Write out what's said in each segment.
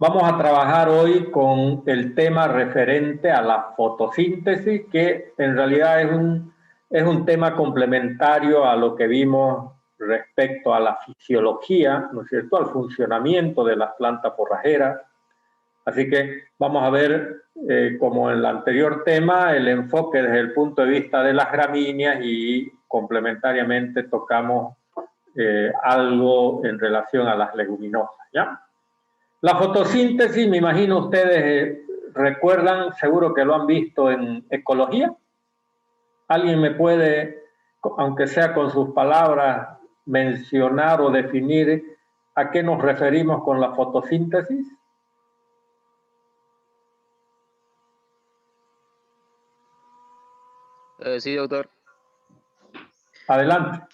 Vamos a trabajar hoy con el tema referente a la fotosíntesis, que en realidad es un tema complementario a lo que vimos respecto a la fisiología, ¿no es cierto?, al funcionamiento de las plantas forrajeras. Así que vamos a ver, como en el anterior tema, el enfoque desde el punto de vista de las gramíneas y complementariamente tocamos algo en relación a las leguminosas, ¿ya? La fotosíntesis, me imagino ustedes recuerdan, seguro que lo han visto en ecología. ¿Alguien me puede, aunque sea con sus palabras, mencionar o definir a qué nos referimos con la fotosíntesis? Sí, doctor. Adelante.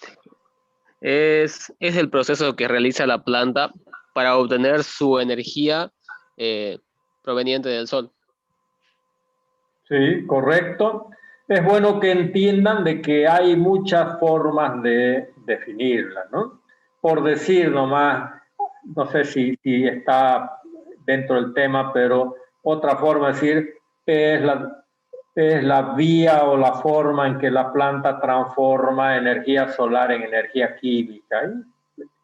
Es el proceso que realiza la planta para obtener su energía proveniente del sol. Sí, correcto. Es bueno que entiendan de que hay muchas formas de definirla, ¿no? Por decir nomás, no sé si está dentro del tema, pero otra forma de decir es la vía o la forma en que la planta transforma energía solar en energía química.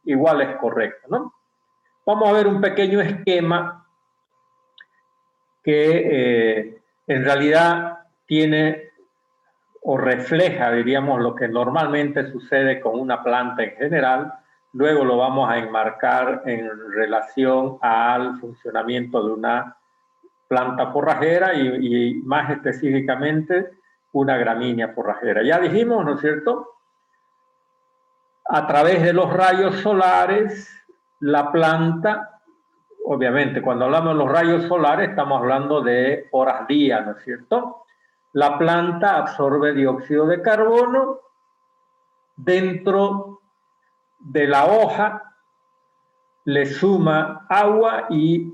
Igual es correcto, ¿no? Vamos a ver un pequeño esquema que en realidad tiene o refleja, diríamos, lo que normalmente sucede con una planta en general. Luego lo vamos a enmarcar en relación al funcionamiento de una planta forrajera y más específicamente una gramínea forrajera. Ya dijimos, ¿no es cierto? A través de los rayos solares, la planta, obviamente, cuando hablamos de los rayos solares, estamos hablando de horas día, ¿no es cierto? La planta absorbe dióxido de carbono dentro de la hoja, le suma agua y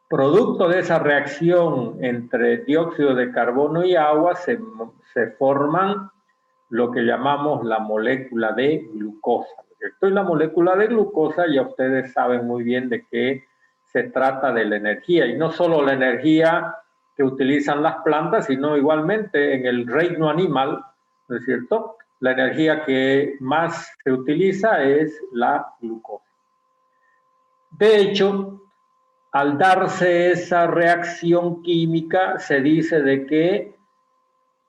producto de esa reacción entre dióxido de carbono y agua se forman lo que llamamos la molécula de glucosa. Esto es la molécula de glucosa, ya ustedes saben muy bien de qué se trata de la energía, y no solo la energía que utilizan las plantas, sino igualmente en el reino animal, ¿no es cierto? La energía que más se utiliza es la glucosa. De hecho, al darse esa reacción química, se dice de que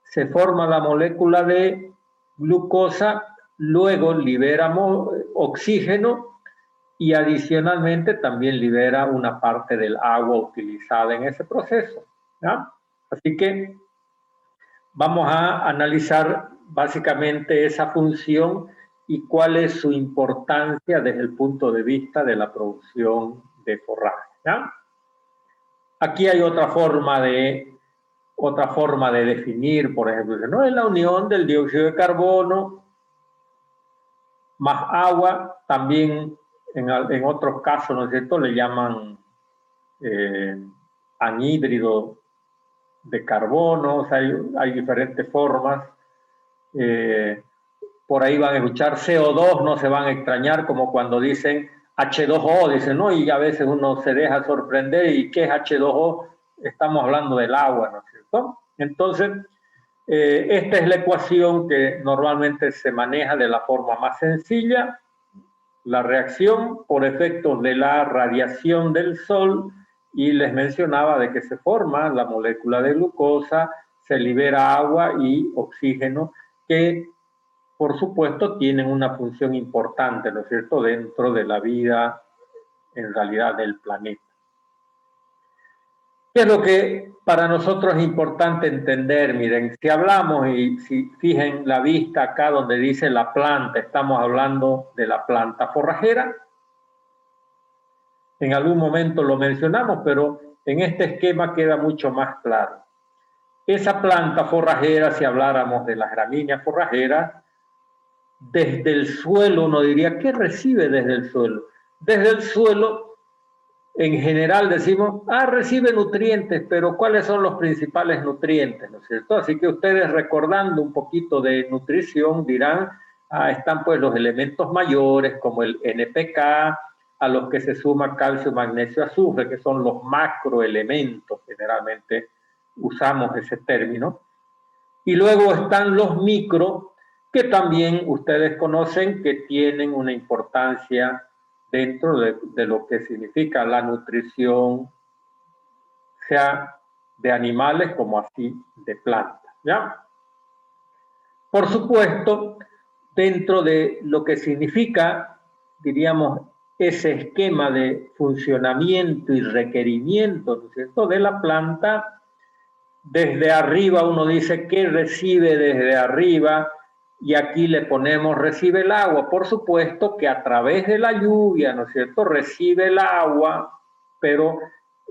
se forma la molécula de glucosa, luego libera oxígeno y adicionalmente también libera una parte del agua utilizada en ese proceso, ¿ya? Así que vamos a analizar básicamente esa función y cuál es su importancia desde el punto de vista de la producción de forraje, ¿ya? Aquí hay otra forma de definir, por ejemplo, no es la unión del dióxido de carbono más agua, también en otros casos, ¿no es cierto?, le llaman anhídrido de carbono, o sea, hay diferentes formas. Por ahí van a escuchar CO2, no se van a extrañar, como cuando dicen H2O, dicen, ¿no? Y a veces uno se deja sorprender, ¿y qué es H2O? Estamos hablando del agua, ¿no es cierto? Entonces, esta es la ecuación que normalmente se maneja de la forma más sencilla. La reacción por efectos de la radiación del sol, y les mencionaba de que se forma la molécula de glucosa, se libera agua y oxígeno, que por supuesto tienen una función importante, ¿no es cierto?, dentro de la vida en realidad del planeta. ¿Qué es lo que para nosotros es importante entender? Miren, si hablamos y si fijen la vista acá donde dice la planta, estamos hablando de la planta forrajera. En algún momento lo mencionamos, pero en este esquema queda mucho más claro. Esa planta forrajera, si habláramos de las gramíneas forrajeras, desde el suelo uno diría, ¿qué recibe desde el suelo? Desde el suelo, en general decimos, recibe nutrientes, pero ¿cuáles son los principales nutrientes? ¿No es cierto? Así que ustedes, recordando un poquito de nutrición, dirán, están pues los elementos mayores como el NPK, a los que se suma calcio, magnesio, azufre, que son los macroelementos, generalmente usamos ese término. Y luego están los micro, que también ustedes conocen que tienen una importancia dentro de lo que significa la nutrición, sea de animales como así de plantas, ¿ya? Por supuesto, dentro de lo que significa, diríamos, ese esquema de funcionamiento y requerimiento, ¿no es cierto?, de la planta, desde arriba uno dice que recibe desde arriba, y aquí le ponemos recibe el agua. Por supuesto que a través de la lluvia, ¿no es cierto?, recibe el agua, pero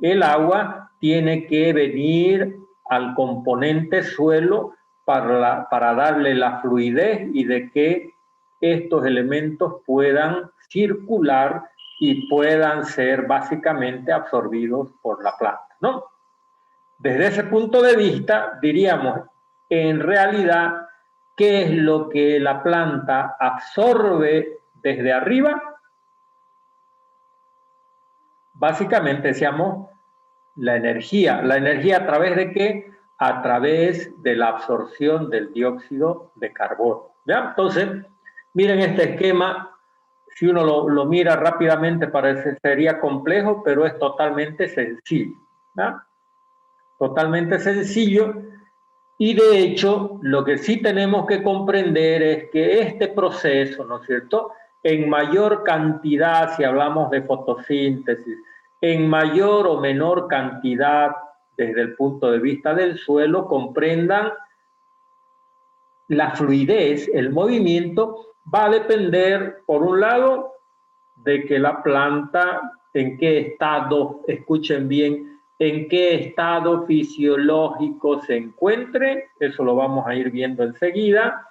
el agua tiene que venir al componente suelo para darle la fluidez y de que estos elementos puedan circular y puedan ser básicamente absorbidos por la planta, ¿no? Desde ese punto de vista, diríamos, en realidad, ¿qué es lo que la planta absorbe desde arriba? Básicamente, decíamos, la energía. ¿La energía a través de qué? A través de la absorción del dióxido de carbono. ¿Ya? Entonces, miren este esquema. Si uno lo mira rápidamente, parecería complejo, pero es totalmente sencillo. ¿Ya? Totalmente sencillo. Y de hecho, lo que sí tenemos que comprender es que este proceso, ¿no es cierto?, en mayor cantidad, si hablamos de fotosíntesis, en mayor o menor cantidad desde el punto de vista del suelo, comprendan la fluidez, el movimiento, va a depender, por un lado, de que la planta, en qué estado, escuchen bien, en qué estado fisiológico se encuentre, eso lo vamos a ir viendo enseguida,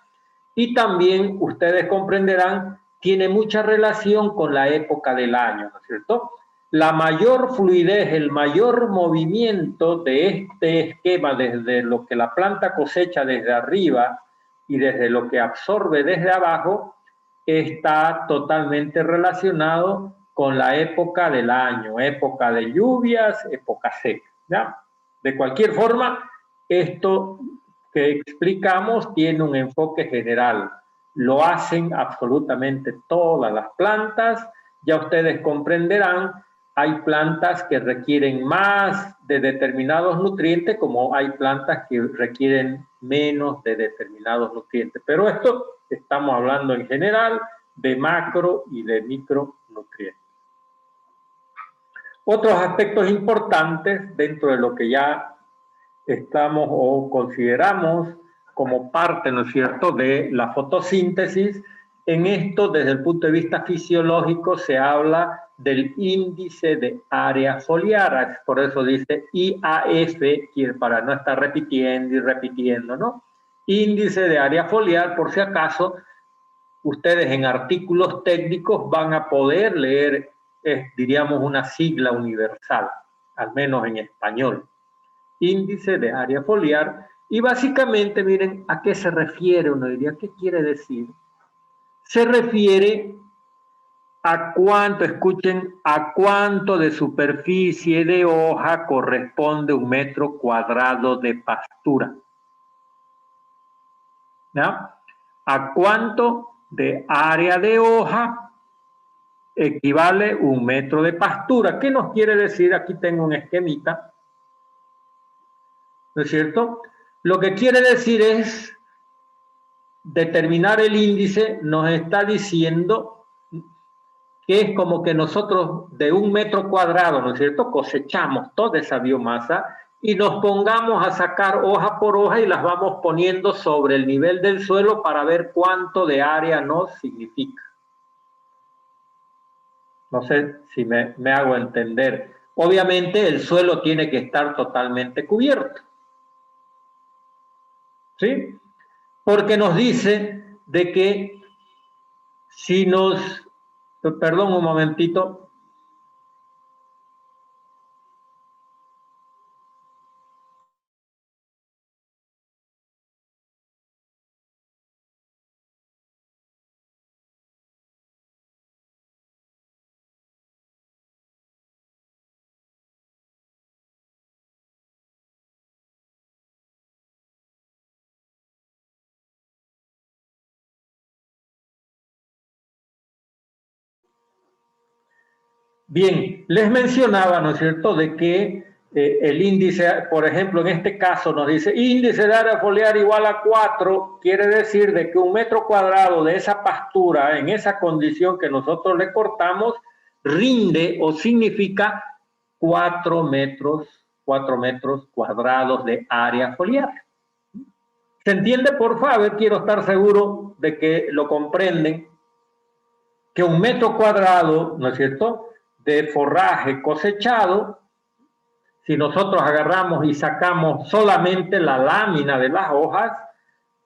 y también ustedes comprenderán, tiene mucha relación con la época del año, ¿no es cierto? La mayor fluidez, el mayor movimiento de este esquema desde lo que la planta cosecha desde arriba y desde lo que absorbe desde abajo, está totalmente relacionado con la época del año, época de lluvias, época seca, ¿ya? De cualquier forma, esto que explicamos tiene un enfoque general. Lo hacen absolutamente todas las plantas. Ya ustedes comprenderán, hay plantas que requieren más de determinados nutrientes, como hay plantas que requieren menos de determinados nutrientes. Pero esto estamos hablando en general de macro y de micronutrientes. Otros aspectos importantes dentro de lo que ya estamos o consideramos como parte, ¿no es cierto?, de la fotosíntesis. En esto, desde el punto de vista fisiológico, se habla del índice de área foliar, por eso dice IAF, para no estar repitiendo y repitiendo, ¿no? Índice de área foliar, por si acaso, ustedes en artículos técnicos van a poder leer, diríamos, una sigla universal, al menos en español. Índice de área foliar, y básicamente miren a qué se refiere, uno diría, ¿qué quiere decir? Se refiere a cuánto, escuchen, a cuánto de superficie de hoja corresponde un metro cuadrado de pastura. ¿Ya? A cuánto de área de hoja equivale un metro de pastura. ¿Qué nos quiere decir? Aquí tengo un esquemita, ¿no es cierto? Lo que quiere decir es determinar el índice, nos está diciendo que es como que nosotros de un metro cuadrado, ¿no es cierto?, cosechamos toda esa biomasa y nos pongamos a sacar hoja por hoja y las vamos poniendo sobre el nivel del suelo para ver cuánto de área nos significa. No sé si me hago entender. Obviamente el suelo tiene que estar totalmente cubierto, ¿sí? Porque nos dice de que si nos, perdón un momentito, Bien, les mencionaba, ¿no es cierto?, de que el índice, por ejemplo, en este caso nos dice índice de área foliar igual a 4, quiere decir de que 1 metro cuadrado de esa pastura, en esa condición que nosotros le cortamos, rinde o significa 4 metros cuadrados de área foliar. ¿Se entiende, por favor? Quiero estar seguro de que lo comprenden, que 1 metro cuadrado, ¿no es cierto?, de forraje cosechado, si nosotros agarramos y sacamos solamente la lámina de las hojas,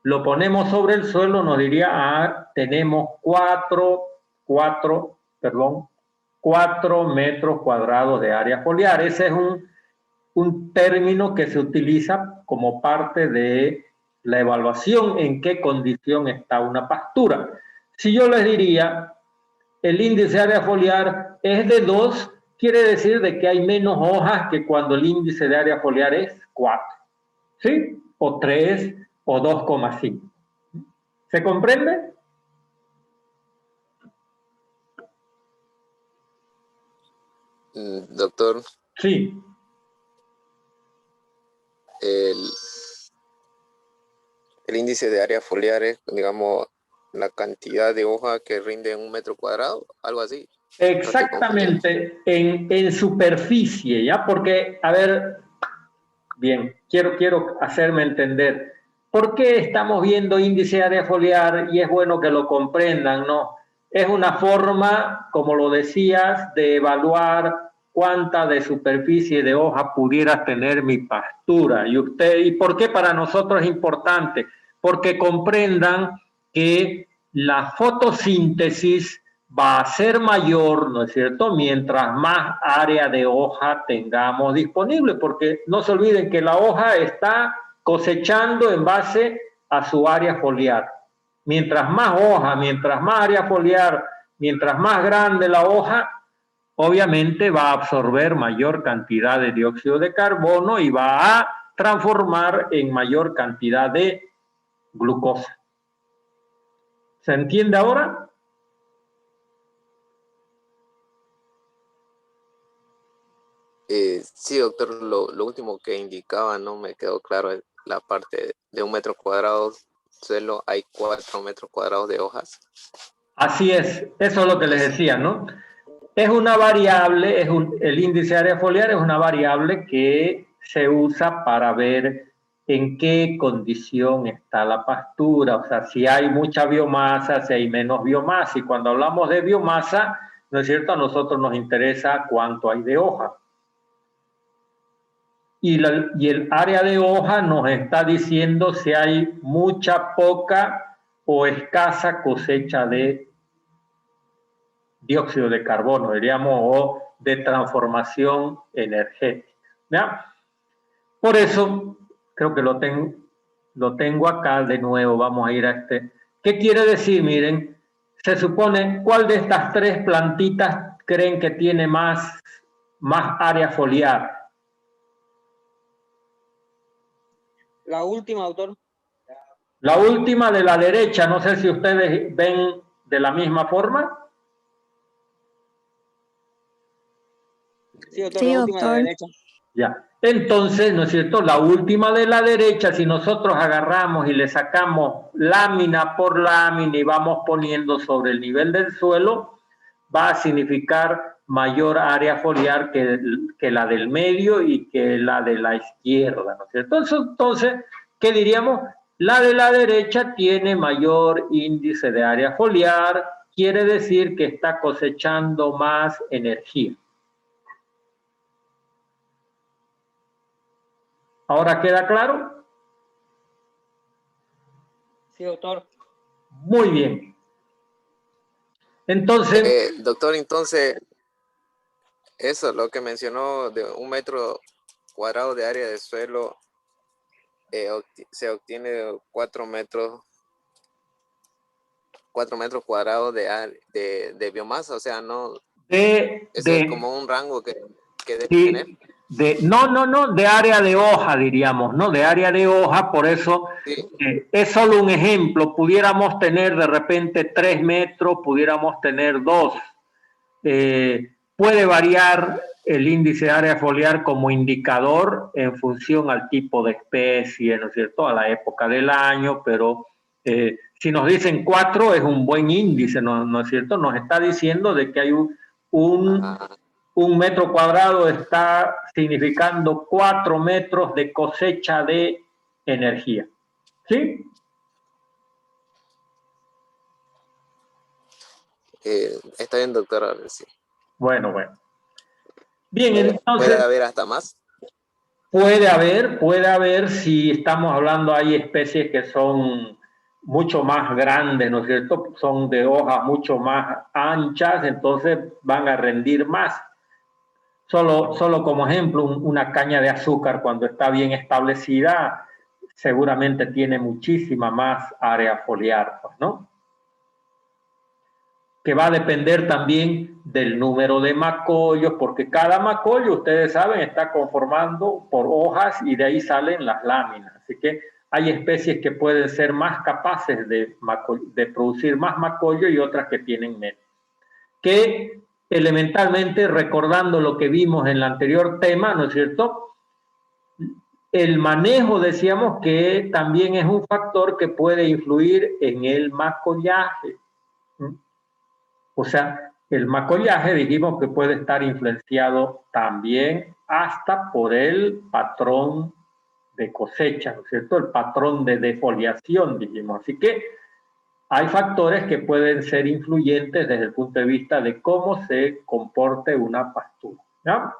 lo ponemos sobre el suelo, nos diría, tenemos 4 metros cuadrados de área foliar. Ese es un término que se utiliza como parte de la evaluación en qué condición está una pastura. Si yo les diría, el índice de área foliar es de 2, quiere decir de que hay menos hojas que cuando el índice de área foliar es 4, ¿sí? O 3 o 2,5. ¿Se comprende? Doctor, Sí. El índice de área foliar es, digamos, la cantidad de hoja que rinde en 1 metro cuadrado, algo así. Exactamente, en superficie, ¿ya? Porque, a ver, bien, quiero hacerme entender. ¿Por qué estamos viendo índice de área foliar? Y es bueno que lo comprendan, ¿no? Es una forma, como lo decías, de evaluar cuánta de superficie de hoja pudiera tener mi pastura. ¿Y por qué para nosotros es importante? Porque comprendan que la fotosíntesis va a ser mayor, ¿no es cierto?, mientras más área de hoja tengamos disponible, porque no se olviden que la hoja está cosechando en base a su área foliar. Mientras más hoja, mientras más área foliar, mientras más grande la hoja, obviamente va a absorber mayor cantidad de dióxido de carbono y va a transformar en mayor cantidad de glucosa. ¿Se entiende ahora? Sí, doctor, lo último que indicaba no me quedó claro, la parte de 1 metro cuadrado, solo hay 4 metros cuadrados de hojas. Así es, eso es lo que les decía, ¿no? Es una variable, el índice de área foliar es una variable que se usa para ver en qué condición está la pastura, o sea, si hay mucha biomasa, si hay menos biomasa, y cuando hablamos de biomasa, ¿no es cierto?, a nosotros nos interesa cuánto hay de hoja. Y el área de hoja nos está diciendo si hay mucha, poca o escasa cosecha de dióxido de carbono, diríamos, o de transformación energética. ¿Ya? Por eso, creo que lo tengo acá de nuevo, vamos a ir a este. ¿Qué quiere decir? Miren, se supone, ¿cuál de estas 3 plantitas creen que tiene más área foliar? La última, doctor. La última de la derecha, no sé si ustedes ven de la misma forma. Sí, doctor, Sí, la última de la derecha. Ya. Entonces, ¿no es cierto? La última de la derecha, si nosotros agarramos y le sacamos lámina por lámina y vamos poniendo sobre el nivel del suelo, va a significar mayor área foliar que la del medio y que la de la izquierda, ¿no es cierto? Entonces, ¿qué diríamos? La de la derecha tiene mayor índice de área foliar, quiere decir que está cosechando más energía. ¿Ahora queda claro? Sí, doctor. Muy bien. Entonces, Doctor, entonces, eso, lo que mencionó de 1 metro cuadrado de área de suelo, se obtiene 4 metros cuadrados de biomasa, o sea, no, eso es como un rango que debe tener. No, de área de hoja, diríamos, ¿no? De área de hoja, por eso Sí. Es solo un ejemplo. Pudiéramos tener de repente 3 metros, pudiéramos tener 2. puede variar el índice de área foliar como indicador en función al tipo de especie, ¿no es cierto?, a la época del año, pero si nos dicen 4 es un buen índice, ¿no es cierto? Nos está diciendo de que hay un metro cuadrado está significando 4 metros de cosecha de energía. ¿Sí? Está bien, doctor. A ver, sí. Bueno. Bien, entonces... ¿Puede haber hasta más? Puede haber, si estamos hablando, hay especies que son mucho más grandes, ¿no es cierto? Son de hojas mucho más anchas, entonces van a rendir más. Solo como ejemplo, una caña de azúcar cuando está bien establecida, seguramente tiene muchísima más área foliar, ¿no? Que va a depender también del número de macollos, porque cada macollo, ustedes saben, está conformado por hojas y de ahí salen las láminas. Así que hay especies que pueden ser más capaces de producir más macollo y otras que tienen menos. Que elementalmente, recordando lo que vimos en el anterior tema, ¿no es cierto?, el manejo, decíamos que también es un factor que puede influir en el macollaje. O sea, el macollaje dijimos que puede estar influenciado también hasta por el patrón de cosecha, ¿no es cierto? El patrón de defoliación, dijimos. Así que hay factores que pueden ser influyentes desde el punto de vista de cómo se comporte una pastura, ¿ya?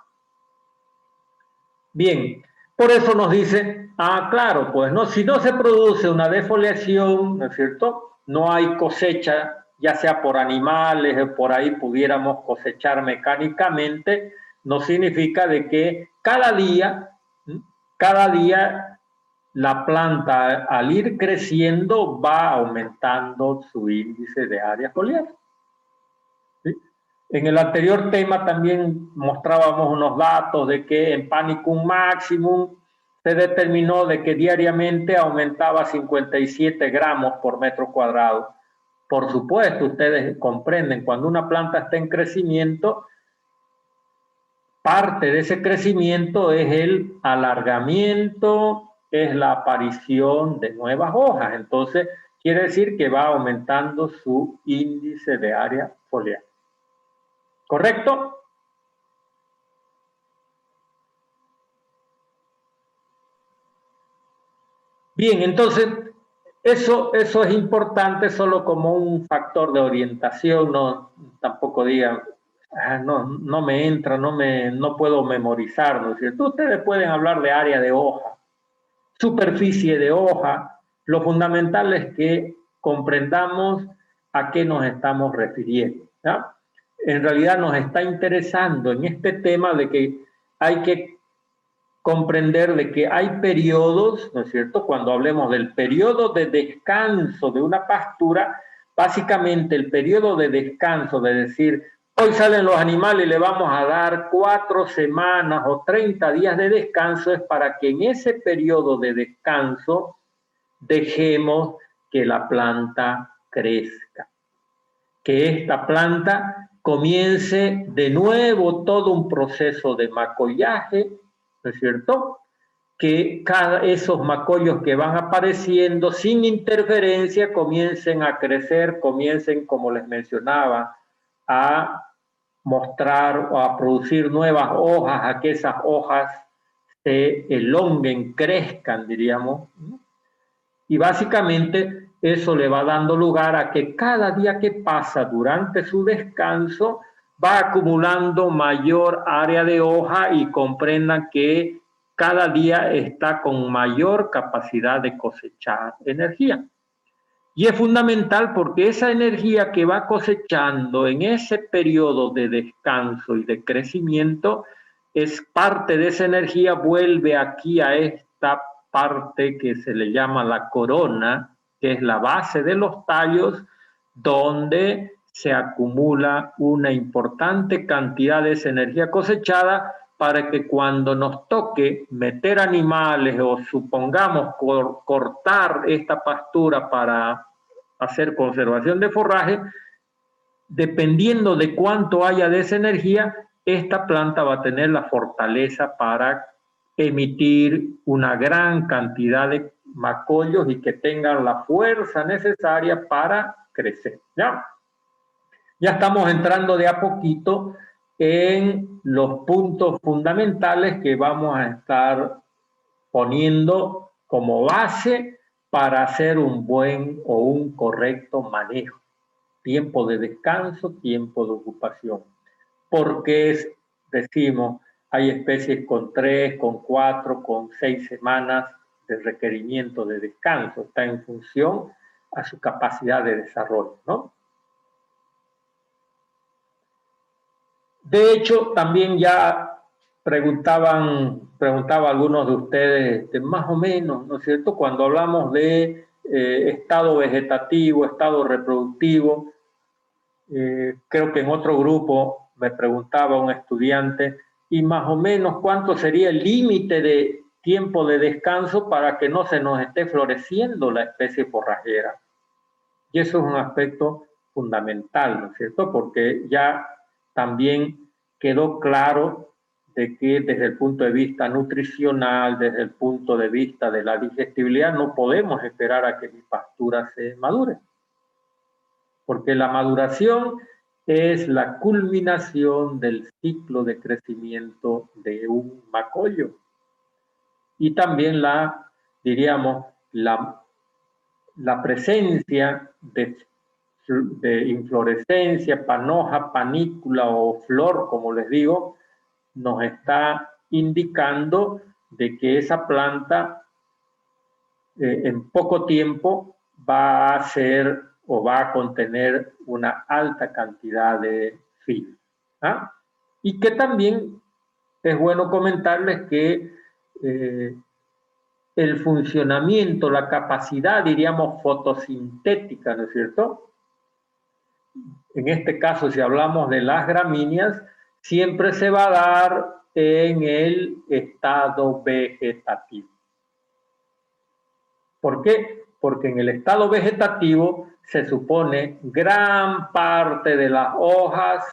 Bien, por eso nos dice, claro, pues no, si no se produce una defoliación, ¿no es cierto?, no hay cosecha, ya sea por animales o por ahí pudiéramos cosechar mecánicamente, no significa de que cada día la planta al ir creciendo va aumentando su índice de área foliar. ¿Sí? En el anterior tema también mostrábamos unos datos de que en Panicum Maximum se determinó de que diariamente aumentaba 57 gramos por metro cuadrado. Por supuesto, ustedes comprenden, cuando una planta está en crecimiento, parte de ese crecimiento es el alargamiento, es la aparición de nuevas hojas. Entonces, quiere decir que va aumentando su índice de área foliar. ¿Correcto? Bien, entonces, eso es importante solo como un factor de orientación, no tampoco digan, no me entra, no puedo memorizar, ¿no es cierto? Ustedes pueden hablar de área de hoja, superficie de hoja, lo fundamental es que comprendamos a qué nos estamos refiriendo, ¿ya? En realidad nos está interesando en este tema de que hay que comprender de que hay periodos, ¿no es cierto? Cuando hablemos del periodo de descanso de una pastura, básicamente el periodo de descanso, de decir, hoy salen los animales y le vamos a dar 4 semanas o 30 días de descanso, es para que en ese periodo de descanso dejemos que la planta crezca, que esta planta comience de nuevo todo un proceso de macollaje, ¿no es cierto? Que esos macollos que van apareciendo sin interferencia comiencen a crecer, comiencen, como les mencionaba, a mostrar o a producir nuevas hojas, a que esas hojas se elonguen, crezcan, diríamos. Y básicamente eso le va dando lugar a que cada día que pasa durante su descanso va acumulando mayor área de hoja y comprendan que cada día está con mayor capacidad de cosechar energía. Y es fundamental porque esa energía que va cosechando en ese periodo de descanso y de crecimiento, es parte de esa energía, vuelve aquí a esta parte que se le llama la corona, que es la base de los tallos, donde se acumula una importante cantidad de esa energía cosechada para que cuando nos toque meter animales o supongamos cortar esta pastura para hacer conservación de forraje, dependiendo de cuánto haya de esa energía, esta planta va a tener la fortaleza para emitir una gran cantidad de macollos y que tengan la fuerza necesaria para crecer. Ya estamos entrando de a poquito en los puntos fundamentales que vamos a estar poniendo como base para hacer un buen o un correcto manejo. Tiempo de descanso, tiempo de ocupación. Porque decimos, hay especies con 3, con 4, con 6 semanas de requerimiento de descanso. Está en función a su capacidad de desarrollo, ¿no? De hecho, también ya preguntaba algunos de ustedes, más o menos, ¿no es cierto? Cuando hablamos de estado vegetativo, estado reproductivo, creo que en otro grupo me preguntaba un estudiante, y más o menos cuánto sería el límite de tiempo de descanso para que no se nos esté floreciendo la especie forrajera. Y eso es un aspecto fundamental, ¿no es cierto? Porque ya también quedó claro de que desde el punto de vista nutricional, desde el punto de vista de la digestibilidad, no podemos esperar a que mi pastura se madure. Porque la maduración es la culminación del ciclo de crecimiento de un macollo. Y también diríamos, la presencia de inflorescencia, panoja, panícula o flor, como les digo, nos está indicando de que esa planta en poco tiempo va a ser o va a contener una alta cantidad de fibra. ¿Ah? Y que también es bueno comentarles que el funcionamiento, la capacidad, diríamos, fotosintética, ¿no es cierto? En este caso, si hablamos de las gramíneas, siempre se va a dar en el estado vegetativo. ¿Por qué? Porque en el estado vegetativo se supone gran parte de las hojas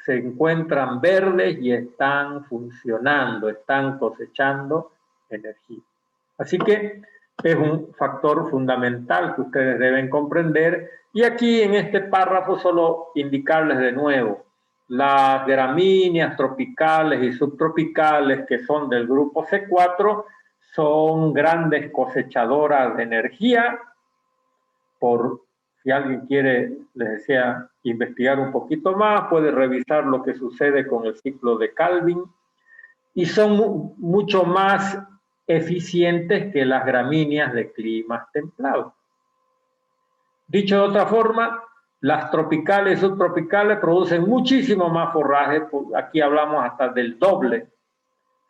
se encuentran verdes y están funcionando, están cosechando energía. Así que es un factor fundamental que ustedes deben comprender. Y aquí en este párrafo solo indicarles de nuevo, las gramíneas tropicales y subtropicales que son del grupo C4 son grandes cosechadoras de energía. Por si alguien quiere, les desea investigar un poquito más, puede revisar lo que sucede con el ciclo de Calvin y son mucho más eficientes que las gramíneas de climas templados. Dicho de otra forma, las tropicales y subtropicales producen muchísimo más forraje, aquí hablamos hasta del doble.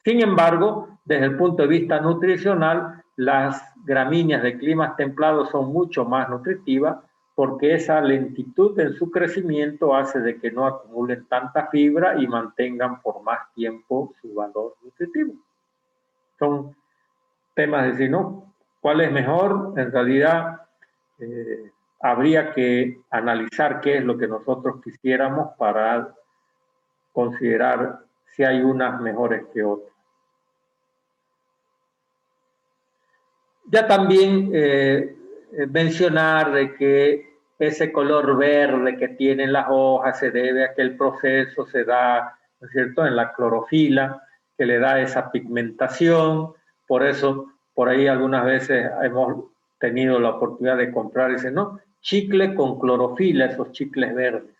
Sin embargo, desde el punto de vista nutricional, las gramíneas de climas templados son mucho más nutritivas porque esa lentitud en su crecimiento hace de que no acumulen tanta fibra y mantengan por más tiempo su valor nutritivo. Son temas de decir, ¿no? ¿Cuál es mejor? En realidad, habría que analizar qué es lo que nosotros quisiéramos para considerar si hay unas mejores que otras. Ya también mencionar de que ese color verde que tienen las hojas se debe a que el proceso se da, ¿no es cierto?, en la clorofila, que le da esa pigmentación. Por eso, por ahí algunas veces hemos tenido la oportunidad de comprar, dicen, ¿no?, chicle con clorofila, esos chicles verdes.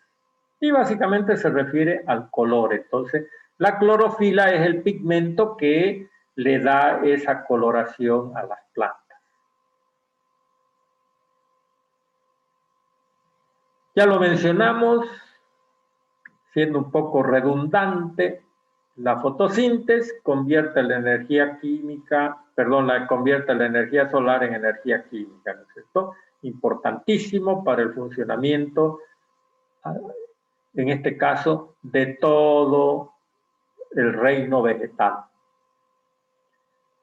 Y básicamente se refiere al color. Entonces, la clorofila es el pigmento que le da esa coloración a las plantas. Ya lo mencionamos, siendo un poco redundante, la fotosíntesis convierte la energía química, convierte la energía solar en energía química, ¿no es cierto? Importantísimo para el funcionamiento, en este caso, de todo el reino vegetal.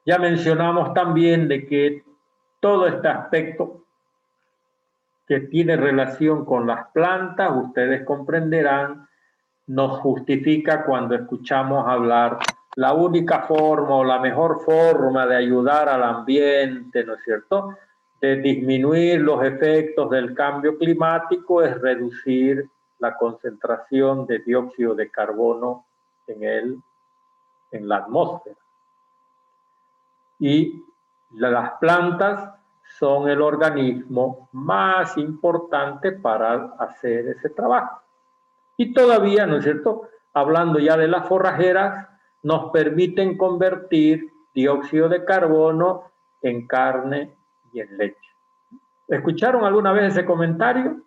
Ya mencionamos también de que todo este aspecto que tiene relación con las plantas, ustedes comprenderán, nos justifica cuando escuchamos hablar la única forma o la mejor forma de ayudar al ambiente, ¿no es cierto?, de disminuir los efectos del cambio climático es reducir la concentración de dióxido de carbono en la atmósfera. Y las plantas son el organismo más importante para hacer ese trabajo. Y todavía, ¿no es cierto?, hablando ya de las forrajeras, nos permiten convertir dióxido de carbono en carne y en leche. ¿Escucharon alguna vez ese comentario?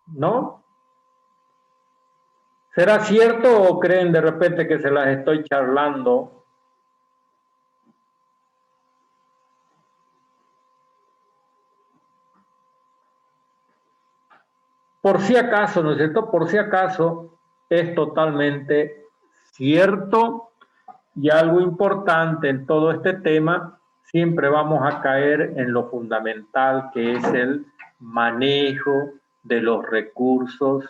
¿No? ¿Será cierto o creen de repente que se las estoy charlando? Por si acaso, ¿no es cierto? Por si acaso es totalmente cierto. Y algo importante en todo este tema, siempre vamos a caer en lo fundamental que es el manejo de los recursos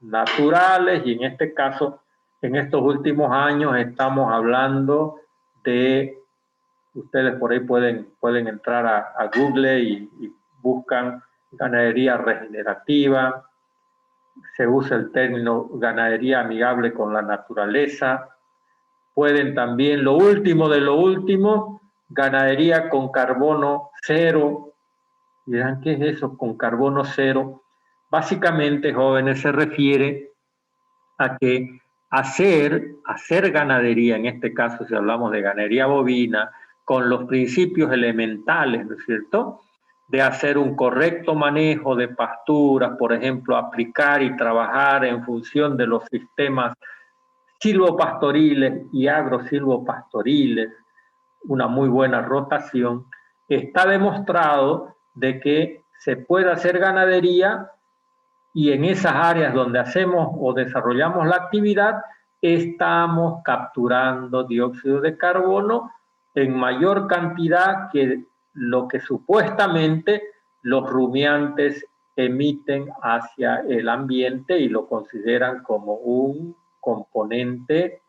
naturales y en este caso, en estos últimos años estamos hablando de, ustedes por ahí pueden entrar a Google y buscan ganadería regenerativa, se usa el término ganadería amigable con la naturaleza. Pueden también, lo último de lo último, ganadería con carbono cero. Dirán, ¿qué es eso con carbono cero? Básicamente, jóvenes, se refiere a que hacer ganadería, en este caso si hablamos de ganadería bovina, con los principios elementales, ¿no es cierto?, de hacer un correcto manejo de pasturas, por ejemplo, aplicar y trabajar en función de los sistemas silvopastoriles y agrosilvopastoriles, una muy buena rotación, está demostrado de que se puede hacer ganadería y en esas áreas donde hacemos o desarrollamos la actividad, estamos capturando dióxido de carbono en mayor cantidad que lo que supuestamente los rumiantes emiten hacia el ambiente y lo consideran como un componente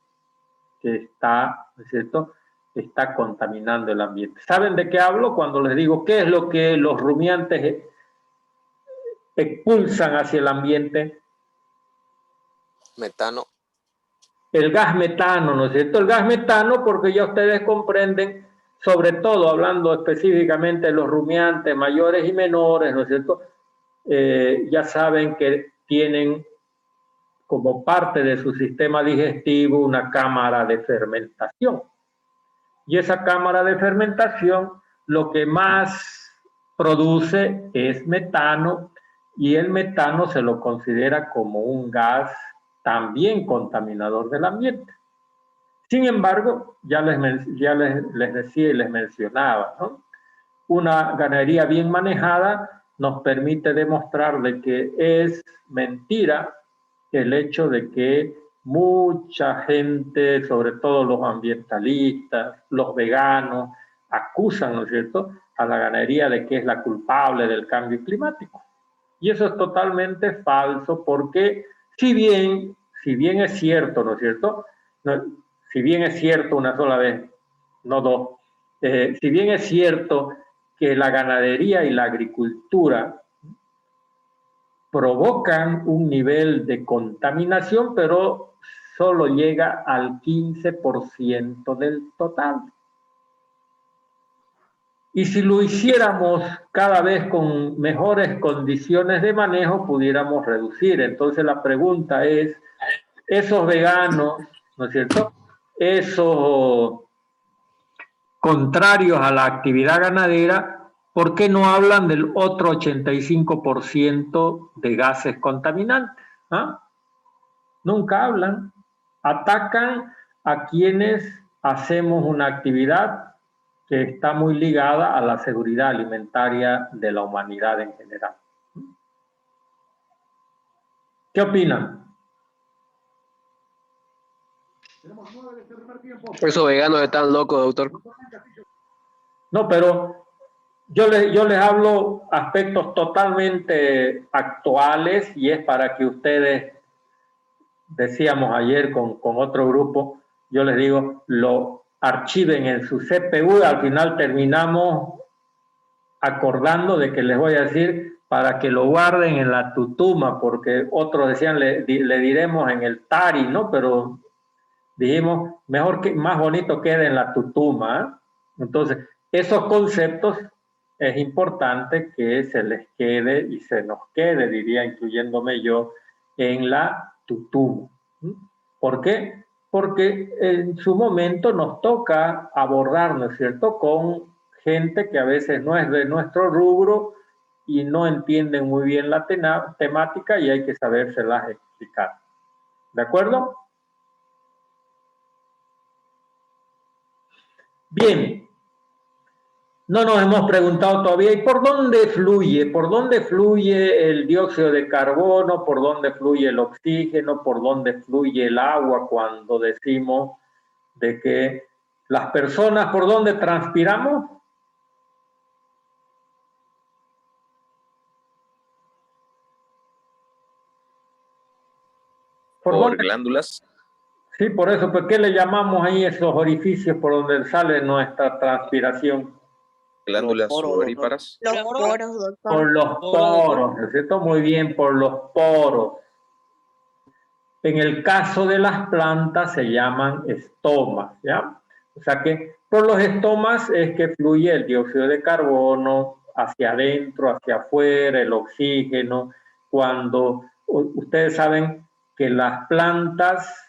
que está, ¿no es cierto?, está contaminando el ambiente. ¿Saben de qué hablo cuando les digo qué es lo que los rumiantes expulsan hacia el ambiente? Metano. El gas metano, ¿no es cierto? El gas metano, porque ya ustedes comprenden, sobre todo hablando específicamente de los rumiantes mayores y menores, ¿no es cierto? Ya saben que tienen como parte de su sistema digestivo una cámara de fermentación. Y esa cámara de fermentación lo que más produce es metano y el metano se lo considera como un gas también contaminador del ambiente. Sin embargo, ya les decía y les mencionaba, ¿no?, una ganadería bien manejada nos permite demostrar de que es mentira el hecho de que mucha gente, sobre todo los ambientalistas, los veganos, acusan, ¿no es cierto?, a la ganadería de que es la culpable del cambio climático. Y eso es totalmente falso porque si bien es cierto, ¿no es cierto?, si bien es cierto una sola vez, no dos, si bien es cierto que la ganadería y la agricultura provocan un nivel de contaminación, pero solo llega al 15% del total. Y si lo hiciéramos cada vez con mejores condiciones de manejo, pudiéramos reducir. Entonces la pregunta es, esos veganos, ¿no es cierto?, esos contrarios a la actividad ganadera, ¿por qué no hablan del otro 85% de gases contaminantes? ¿Ah? Nunca hablan. Atacan a quienes hacemos una actividad que está muy ligada a la seguridad alimentaria de la humanidad en general. ¿Qué opinan? Eso vegano de tan loco, doctor. No, pero yo les hablo aspectos totalmente actuales y es para que ustedes, decíamos ayer con otro grupo, yo les digo, lo archiven en su CPU y al final terminamos acordando de que les voy a decir para que lo guarden en la tutuma, porque otros decían le diremos en el tari, ¿no? Pero dijimos, mejor que más bonito quede en la tutuma, ¿eh? Entonces, esos conceptos es importante que se les quede y se nos quede, diría, incluyéndome yo, en la tutuma. ¿Por qué? Porque en su momento nos toca abordar, ¿no es cierto?, con gente que a veces no es de nuestro rubro y no entienden muy bien la temática y hay que sabérselas explicar. ¿De acuerdo? Bien, no nos hemos preguntado todavía, ¿y por dónde fluye? ¿Por dónde fluye el dióxido de carbono? ¿Por dónde fluye el oxígeno? ¿Por dónde fluye el agua cuando decimos de que las personas, ¿por dónde transpiramos? Por glándulas. Sí, por eso, ¿por qué le llamamos ahí esos orificios por donde sale nuestra transpiración? Glándulas sudoríparas. Los poros, doctor. Por los poros, ¿no es cierto? Muy bien, por los poros. En el caso de las plantas se llaman estomas, ¿ya? O sea que por los estomas es que fluye el dióxido de carbono hacia adentro, hacia afuera, el oxígeno. Cuando ustedes saben que las plantas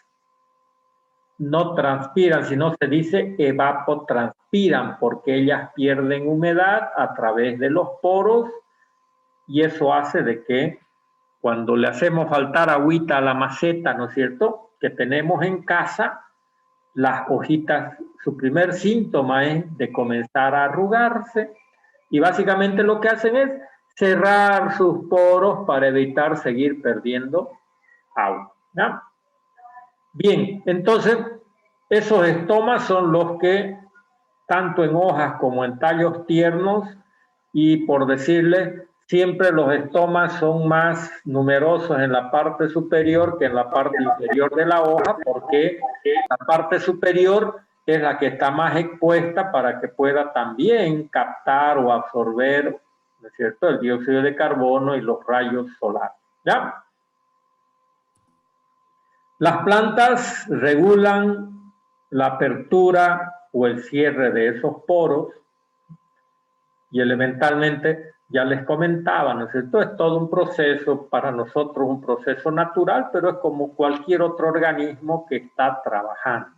no transpiran, sino se dice evapotranspiran, porque ellas pierden humedad a través de los poros y eso hace de que cuando le hacemos faltar agüita a la maceta, ¿no es cierto?, que tenemos en casa, las hojitas, su primer síntoma es de comenzar a arrugarse y básicamente lo que hacen es cerrar sus poros para evitar seguir perdiendo agua, ¿ya? Bien, entonces esos estomas son los que tanto en hojas como en tallos tiernos y por decirles, siempre los estomas son más numerosos en la parte superior que en la parte inferior de la hoja porque la parte superior es la que está más expuesta para que pueda también captar o absorber, ¿no es cierto?, el dióxido de carbono y los rayos solares, ¿ya? Las plantas regulan la apertura o el cierre de esos poros y elementalmente ya les comentaba, ¿no es cierto? Es todo un proceso, para nosotros un proceso natural, pero es como cualquier otro organismo que está trabajando.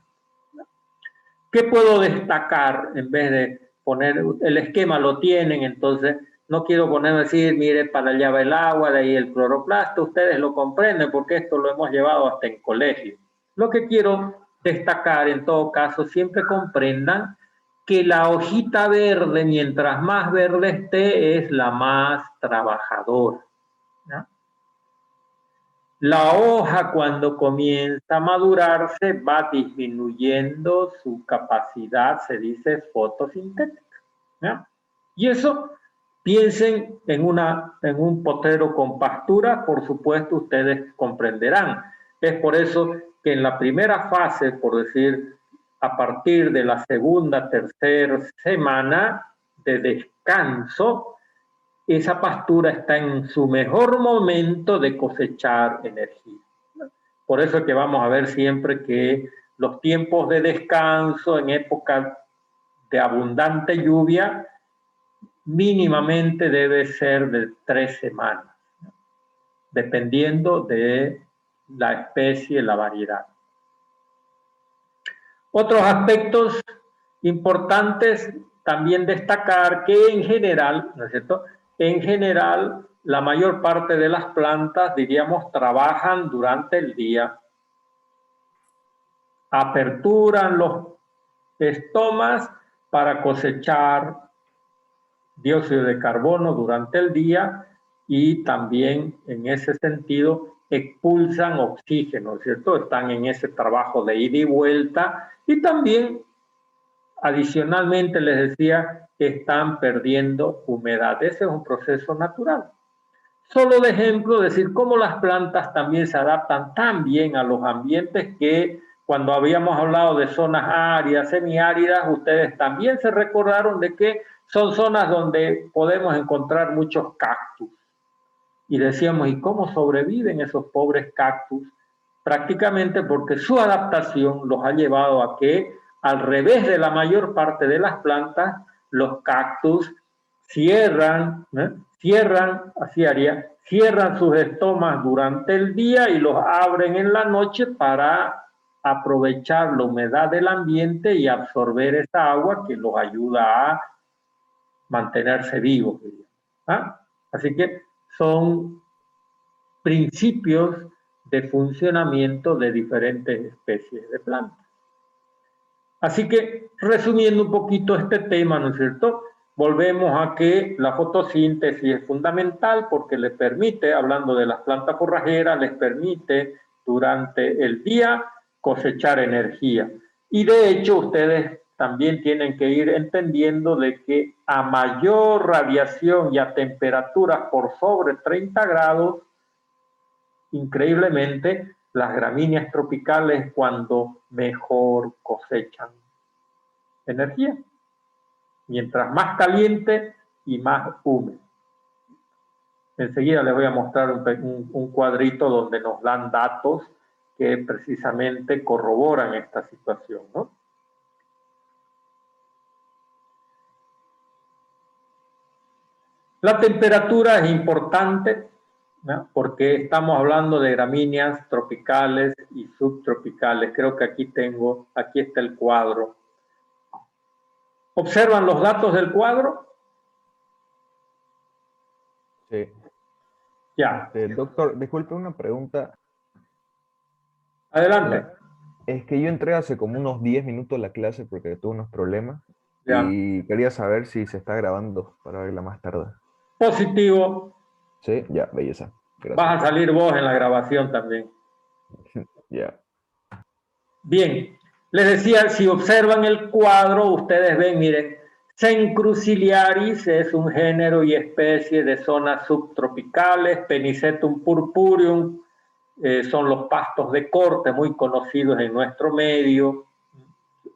¿Qué puedo destacar en vez de poner, el esquema lo tienen, entonces no quiero poner decir, mire, para allá va el agua, de ahí el cloroplasto, ustedes lo comprenden porque esto lo hemos llevado hasta en colegio. Lo que quiero destacar en todo caso, siempre comprendan que la hojita verde, mientras más verde esté, es la más trabajadora, ¿no? La hoja cuando comienza a madurarse va disminuyendo su capacidad, se dice fotosintética, ¿no? Y eso, piensen en un potrero con pastura, por supuesto ustedes comprenderán. Es por eso que en la primera fase, por decir, a partir de la segunda, tercera semana de descanso, esa pastura está en su mejor momento de cosechar energía. Por eso es que vamos a ver siempre que los tiempos de descanso en época de abundante lluvia mínimamente debe ser de 3 semanas, ¿no?, dependiendo de la especie, la variedad. Otros aspectos importantes también destacar que en general, ¿no es cierto?, en general, la mayor parte de las plantas, diríamos, trabajan durante el día. Aperturan los estomas para cosechar dióxido de carbono durante el día y también en ese sentido expulsan oxígeno, ¿cierto? Están en ese trabajo de ida y vuelta y también, adicionalmente, les decía que están perdiendo humedad. Ese es un proceso natural. Solo de ejemplo, decir cómo las plantas también se adaptan tan bien a los ambientes que cuando habíamos hablado de zonas áridas, semiáridas, ustedes también se recordaron de que son zonas donde podemos encontrar muchos cactus. Y decíamos, ¿y cómo sobreviven esos pobres cactus? Prácticamente porque su adaptación los ha llevado a que, al revés de la mayor parte de las plantas, los cactus cierran sus estomas durante el día y los abren en la noche para aprovechar la humedad del ambiente y absorber esa agua que los ayuda a mantenerse vivos. ¿Ah? Así que son principios de funcionamiento de diferentes especies de plantas. Así que, resumiendo un poquito este tema, ¿no es cierto? Volvemos a que la fotosíntesis es fundamental porque les permite, hablando de las plantas forrajeras, les permite durante el día cosechar energía. Y de hecho, ustedes también tienen que ir entendiendo de que a mayor radiación y a temperaturas por sobre 30 grados, increíblemente, las gramíneas tropicales cuando mejor cosechan energía. Mientras más caliente y más húmedo. Enseguida les voy a mostrar un cuadrito donde nos dan datos que precisamente corroboran esta situación, ¿no? La temperatura es importante, ¿no? Porque estamos hablando de gramíneas tropicales y subtropicales. Creo que aquí está el cuadro. ¿Observan los datos del cuadro? Sí. Ya. Doctor, disculpe una pregunta. Adelante. Es que yo entré hace como unos 10 minutos a la clase porque tuve unos problemas Ya. y quería saber si se está grabando para verla más tarde. Positivo. Sí, ya, belleza. Gracias. Vas a salir vos en la grabación también. Ya. Bien, les decía, si observan el cuadro, ustedes ven, miren, Cencruciliaris es un género y especie de zonas subtropicales, Penicetum purpureum son los pastos de corte muy conocidos en nuestro medio,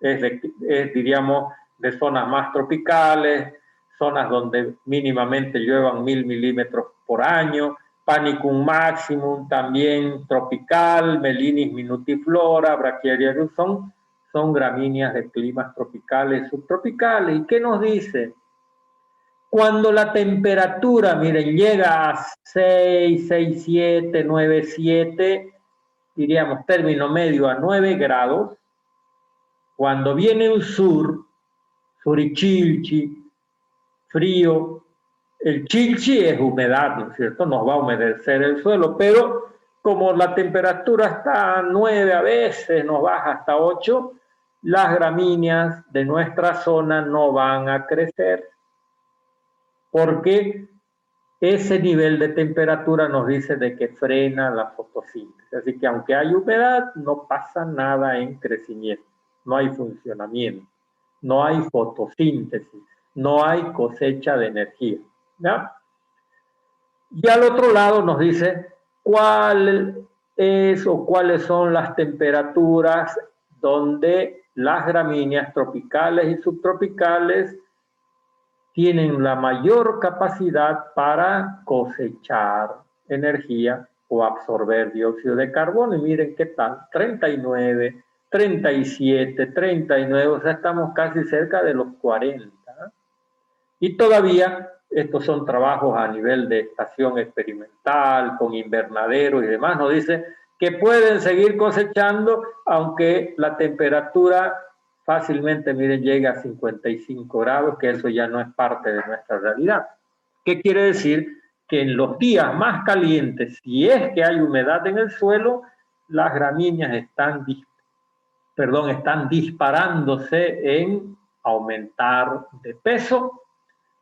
diríamos, de zonas más tropicales, zonas donde mínimamente lluevan 1000 milímetros por año. Panicum maximum también tropical, Melinis minutiflora, Brachyarius son gramíneas de climas tropicales, subtropicales. ¿Y qué nos dice? Cuando la temperatura, miren, llega a 6, 6, 7, 9, 7, diríamos término medio a 9 grados, cuando viene un surichilchi, frío, el chilchi es humedad, ¿no es cierto? Nos va a humedecer el suelo, pero como la temperatura está a 9 a veces, nos baja hasta 8, las gramíneas de nuestra zona no van a crecer, porque ese nivel de temperatura nos dice de que frena la fotosíntesis. Así que aunque hay humedad, no pasa nada en crecimiento, no hay funcionamiento, no hay fotosíntesis, no hay cosecha de energía. ¿Ya? Y al otro lado nos dice cuál es o cuáles son las temperaturas donde las gramíneas tropicales y subtropicales tienen la mayor capacidad para cosechar energía o absorber dióxido de carbono. Y miren qué tal, 39, 37, 39, o sea, estamos casi cerca de los 40. Y todavía estos son trabajos a nivel de estación experimental, con invernaderos y demás. Nos dice que pueden seguir cosechando, aunque la temperatura fácilmente, miren, llega a 55 grados, que eso ya no es parte de nuestra realidad. ¿Qué quiere decir? Que en los días más calientes, si es que hay humedad en el suelo, las gramíneas están disparándose en aumentar de peso,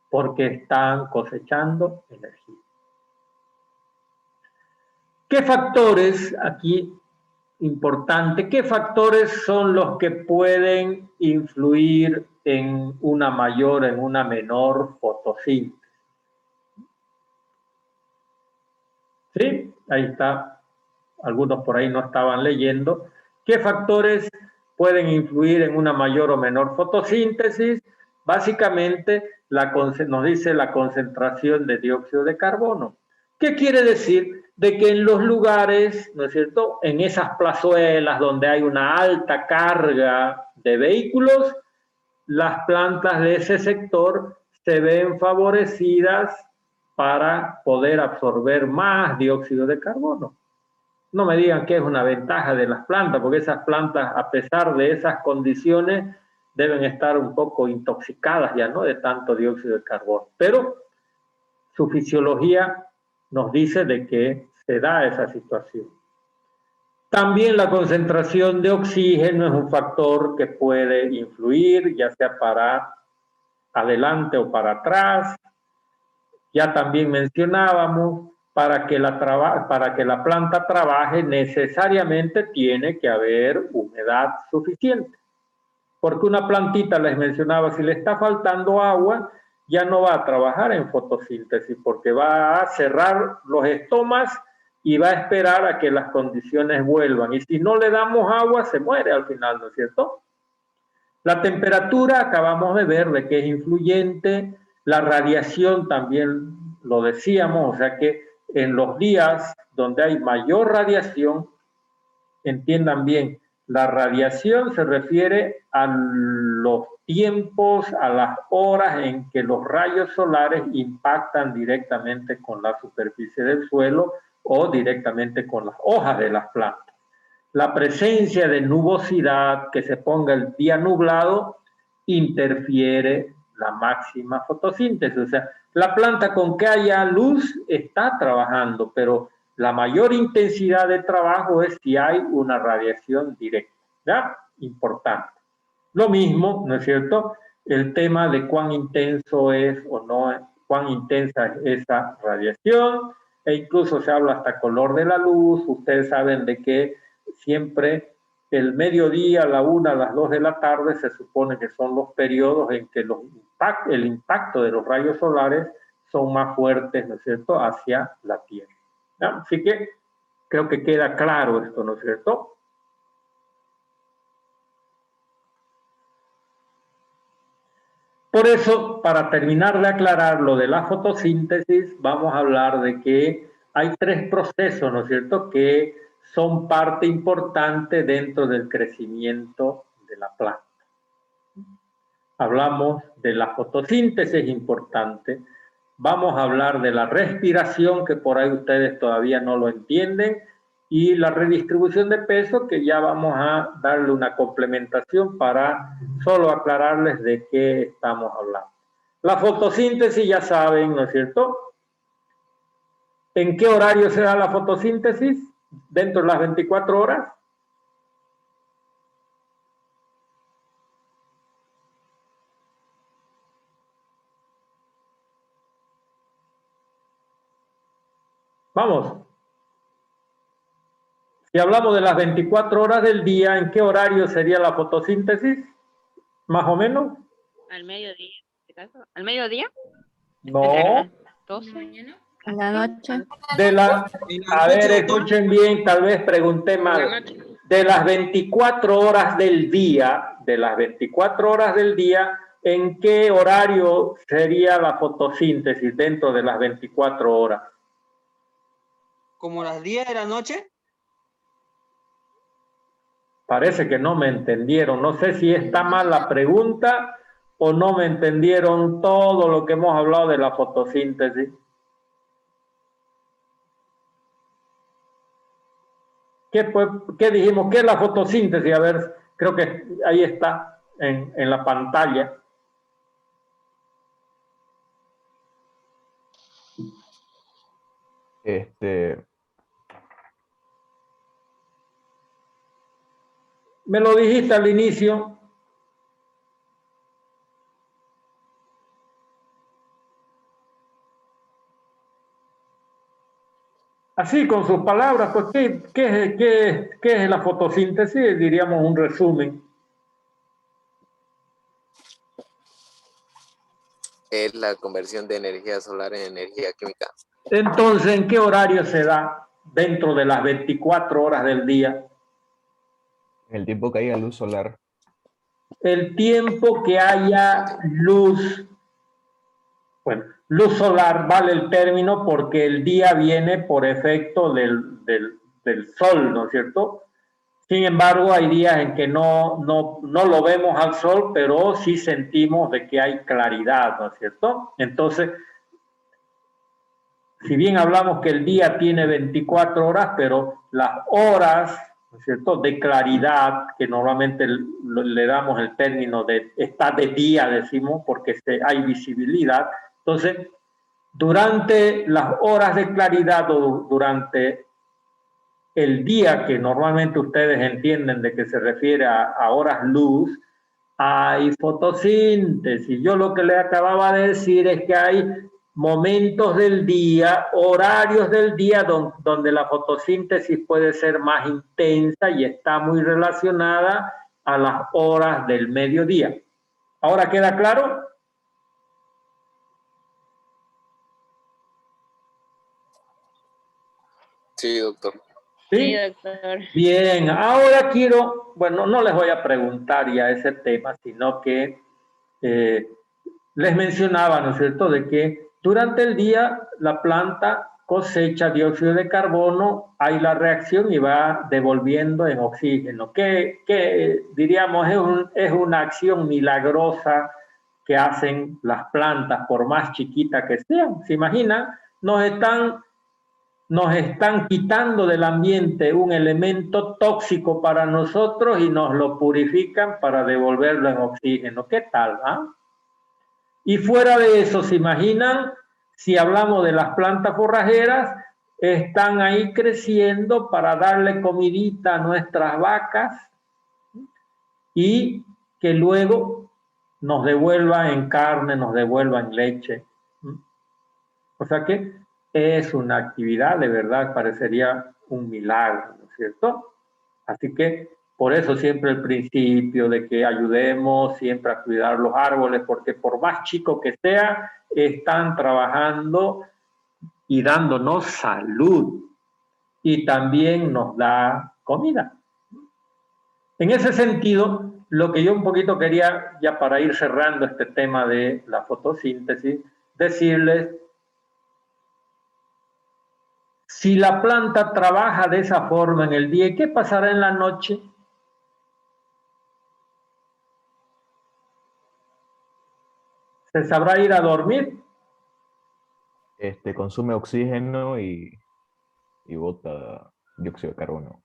porque están cosechando energía. ¿Qué factores, aquí importante, qué factores son los que pueden influir en una mayor, en una menor fotosíntesis? ¿Sí? Ahí está. Algunos por ahí no estaban leyendo. ¿Qué factores pueden influir en una mayor o menor fotosíntesis? Básicamente, nos dice la concentración de dióxido de carbono. ¿Qué quiere decir? De que en los lugares, ¿no es cierto?, en esas plazuelas donde hay una alta carga de vehículos, las plantas de ese sector se ven favorecidas para poder absorber más dióxido de carbono. No me digan que es una ventaja de las plantas, porque esas plantas, a pesar de esas condiciones, deben estar un poco intoxicadas ya, ¿no?, de tanto dióxido de carbono. Pero su fisiología nos dice de que se da esa situación. También la concentración de oxígeno es un factor que puede influir, ya sea para adelante o para atrás. Ya también mencionábamos, para que la planta trabaje necesariamente tiene que haber humedad suficiente. Porque una plantita, les mencionaba, si le está faltando agua, ya no va a trabajar en fotosíntesis, porque va a cerrar los estomas y va a esperar a que las condiciones vuelvan. Y si no le damos agua, se muere al final, ¿no es cierto? La temperatura, acabamos de ver de que es influyente, la radiación también lo decíamos, o sea que en los días donde hay mayor radiación, entiendan bien, la radiación se refiere a los tiempos, a las horas en que los rayos solares impactan directamente con la superficie del suelo o directamente con las hojas de las plantas. La presencia de nubosidad, que se ponga el día nublado, interfiere la máxima fotosíntesis. O sea, la planta con que haya luz está trabajando, pero la mayor intensidad de trabajo es si hay una radiación directa. ¿Ya? Importante. Lo mismo, ¿no es cierto?, el tema de cuán intenso es o no, cuán intensa es esa radiación, e incluso se habla hasta color de la luz. Ustedes saben de que siempre el mediodía, a la 1, a las 2 de la tarde, se supone que son los periodos en que el impacto de los rayos solares son más fuertes, ¿no es cierto?, hacia la Tierra. ¿Ya? Así que creo que queda claro esto, ¿no es cierto? Por eso, para terminar de aclarar lo de la fotosíntesis, vamos a hablar de que hay 3 procesos, ¿no es cierto?, que son parte importante dentro del crecimiento de la planta. Hablamos de la fotosíntesis importante, vamos a hablar de la respiración, que por ahí ustedes todavía no lo entienden, y la redistribución de peso, que ya vamos a darle una complementación para solo aclararles de qué estamos hablando. La fotosíntesis ya saben, ¿no es cierto? ¿En qué horario se da la fotosíntesis? ¿Dentro de las 24 horas? Vamos. Si hablamos de las 24 horas del día, ¿en qué horario sería la fotosíntesis? ¿Más o menos? Al mediodía, en este caso. ¿Al mediodía? No. Entre las 12. A la noche. A ver, escuchen bien, tal vez pregunté mal. De las 24 horas del día, ¿en qué horario sería la fotosíntesis dentro de las 24 horas? ¿Como las 10 de la noche? Parece que no me entendieron. No sé si está mal la pregunta o no me entendieron todo lo que hemos hablado de la fotosíntesis. ¿Qué dijimos? ¿Qué es la fotosíntesis? A ver, creo que ahí está en la pantalla. Me lo dijiste al inicio. Así, con sus palabras, pues, ¿qué es la fotosíntesis? Diríamos un resumen. Es la conversión de energía solar en energía química. Entonces, ¿en qué horario se da dentro de las 24 horas del día? En el tiempo que haya luz solar. El tiempo que haya luz, bueno, luz solar vale el término porque el día viene por efecto del sol, ¿no es cierto? Sin embargo, hay días en que no lo vemos al sol, pero sí sentimos de que hay claridad, ¿no es cierto? Entonces, si bien hablamos que el día tiene 24 horas, pero las horas, ¿no es cierto?, de claridad, que normalmente le damos el término de está de día, decimos, porque hay visibilidad. Entonces, durante las horas de claridad o durante el día, que normalmente ustedes entienden de que se refiere a horas luz, hay fotosíntesis. Yo lo que le acababa de decir es que hay momentos del día, horarios del día donde la fotosíntesis puede ser más intensa y está muy relacionada a las horas del mediodía. ¿Ahora queda claro? Sí, doctor. Sí, ¿Sí? doctor. Bien, ahora quiero, bueno, no les voy a preguntar ya ese tema, sino que les mencionaba, ¿no es cierto?, de que durante el día la planta cosecha dióxido de carbono, hay la reacción y va devolviendo en oxígeno, que diríamos es una acción milagrosa que hacen las plantas, por más chiquitas que sean. ¿Se imaginan? Nos están quitando del ambiente un elemento tóxico para nosotros y nos lo purifican para devolverlo en oxígeno. ¿Qué tal? Y fuera de eso, ¿se imaginan? Si hablamos de las plantas forrajeras, están ahí creciendo para darle comidita a nuestras vacas y que luego nos devuelvan en carne, nos devuelvan en leche. O sea que es una actividad, de verdad, parecería un milagro, ¿no es cierto? Así que por eso siempre el principio de que ayudemos siempre a cuidar los árboles, porque por más chico que sea, están trabajando y dándonos salud y también nos da comida. En ese sentido, lo que yo un poquito quería, ya para ir cerrando este tema de la fotosíntesis, decirles, si la planta trabaja de esa forma en el día, ¿qué pasará en la noche? ¿Se sabrá ir a dormir? Consume oxígeno y bota dióxido de carbono.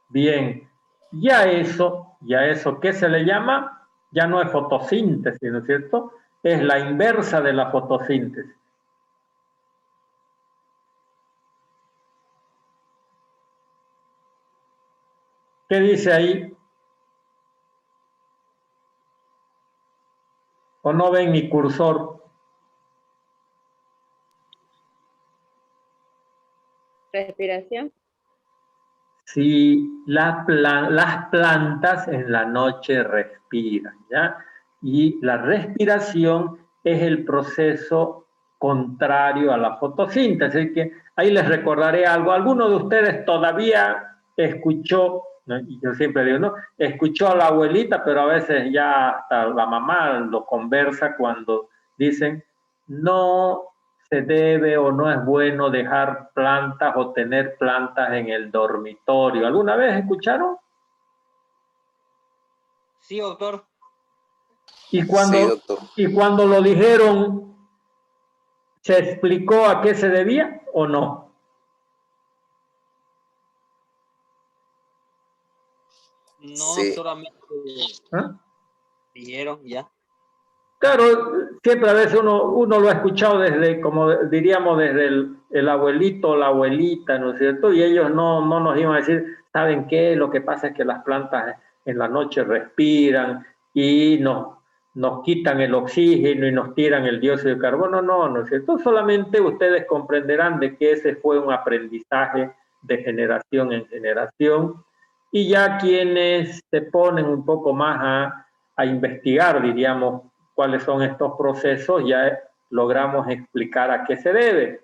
Bien, ya eso, ¿qué se le llama? Ya no es fotosíntesis, ¿no es cierto? Es la inversa de la fotosíntesis. ¿Qué dice ahí? ¿O no ven mi cursor? Respiración. Si las plantas en la noche respiran, ¿ya? Y la respiración es el proceso contrario a la fotosíntesis. Así que ahí les recordaré algo. ¿Alguno de ustedes todavía escuchó, ¿no? Y yo siempre digo, ¿no? Escuchó a la abuelita, pero a veces ya hasta la mamá lo conversa cuando dicen, no se debe o no es bueno dejar plantas o tener plantas en el dormitorio? ¿Alguna vez escucharon? Sí, doctor. Y Sí, doctor. cuando lo dijeron, ¿se explicó a qué se debía o no? No, Sí. solamente ¿Ah? dijeron ya. Claro, siempre a veces uno lo ha escuchado desde, como diríamos, desde el abuelito o la abuelita, ¿no es cierto? Y ellos no nos iban a decir, ¿saben qué? Lo que pasa es que las plantas en la noche respiran y nos quitan el oxígeno y nos tiran el dióxido de carbono, no, no es cierto. Solamente ustedes comprenderán de que ese fue un aprendizaje de generación en generación, y ya quienes se ponen un poco más a investigar, diríamos, cuáles son estos procesos, ya logramos explicar a qué se debe.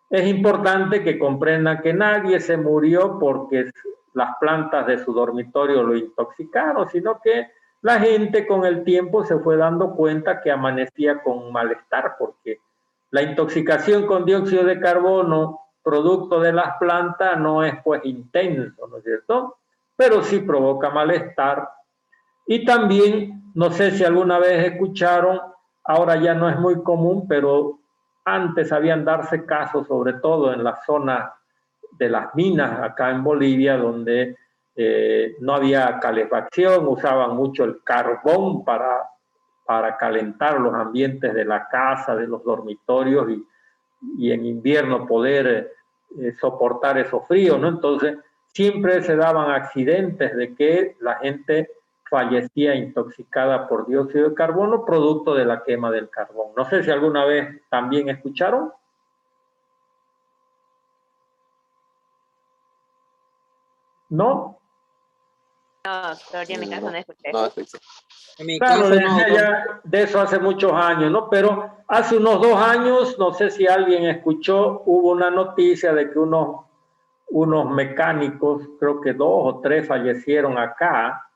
Es importante que comprendan que nadie se murió porque las plantas de su dormitorio lo intoxicaron, sino que la gente con el tiempo se fue dando cuenta que amanecía con malestar, porque la intoxicación con dióxido de carbono, producto de las plantas, no es pues intenso, ¿no es cierto? Pero sí provoca malestar. Y también, no sé si alguna vez escucharon, ahora ya no es muy común, pero antes habían darse casos, sobre todo en la zona de las minas acá en Bolivia, donde no había calefacción, usaban mucho el carbón para calentar los ambientes de la casa, de los dormitorios, y en invierno poder soportar esos fríos, ¿no? Entonces, siempre se daban accidentes de que la gente fallecía intoxicada por dióxido de carbono, producto de la quema del carbón. No sé si alguna vez también escucharon. ¿No? No, Gloria, en mi caso no escuché. No, En mi Claro, caso no, doctor. ya de eso hace muchos años, ¿no? Pero hace unos 2 años, no sé si alguien escuchó, hubo una noticia de que unos mecánicos, creo que 2 o 3 fallecieron acá,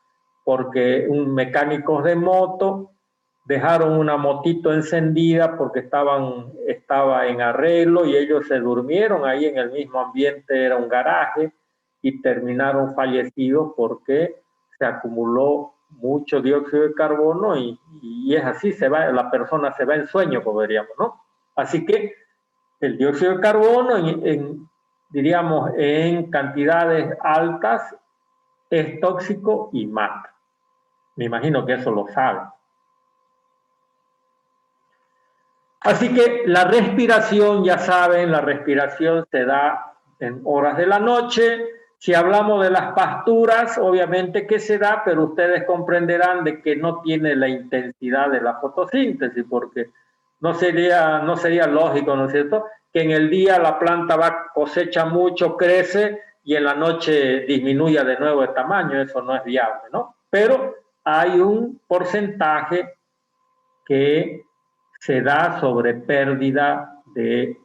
porque mecánicos de moto dejaron una motito encendida porque estaba en arreglo, y ellos se durmieron ahí en el mismo ambiente, era un garaje, y terminaron fallecidos porque se acumuló mucho dióxido de carbono, y es así, la persona se va en sueño, como diríamos, ¿no? Así que el dióxido de carbono, diríamos, en cantidades altas, es tóxico y mata. Me imagino que eso lo saben. Así que la respiración, ya saben, la respiración se da en horas de la noche. Si hablamos de las pasturas, obviamente que se da, pero ustedes comprenderán de que no tiene la intensidad de la fotosíntesis, porque no sería lógico, ¿no es cierto?, que en el día la planta cosecha mucho, crece, y en la noche disminuya de nuevo de tamaño. Eso no es viable, ¿no? Pero hay un porcentaje que se da sobre pérdida de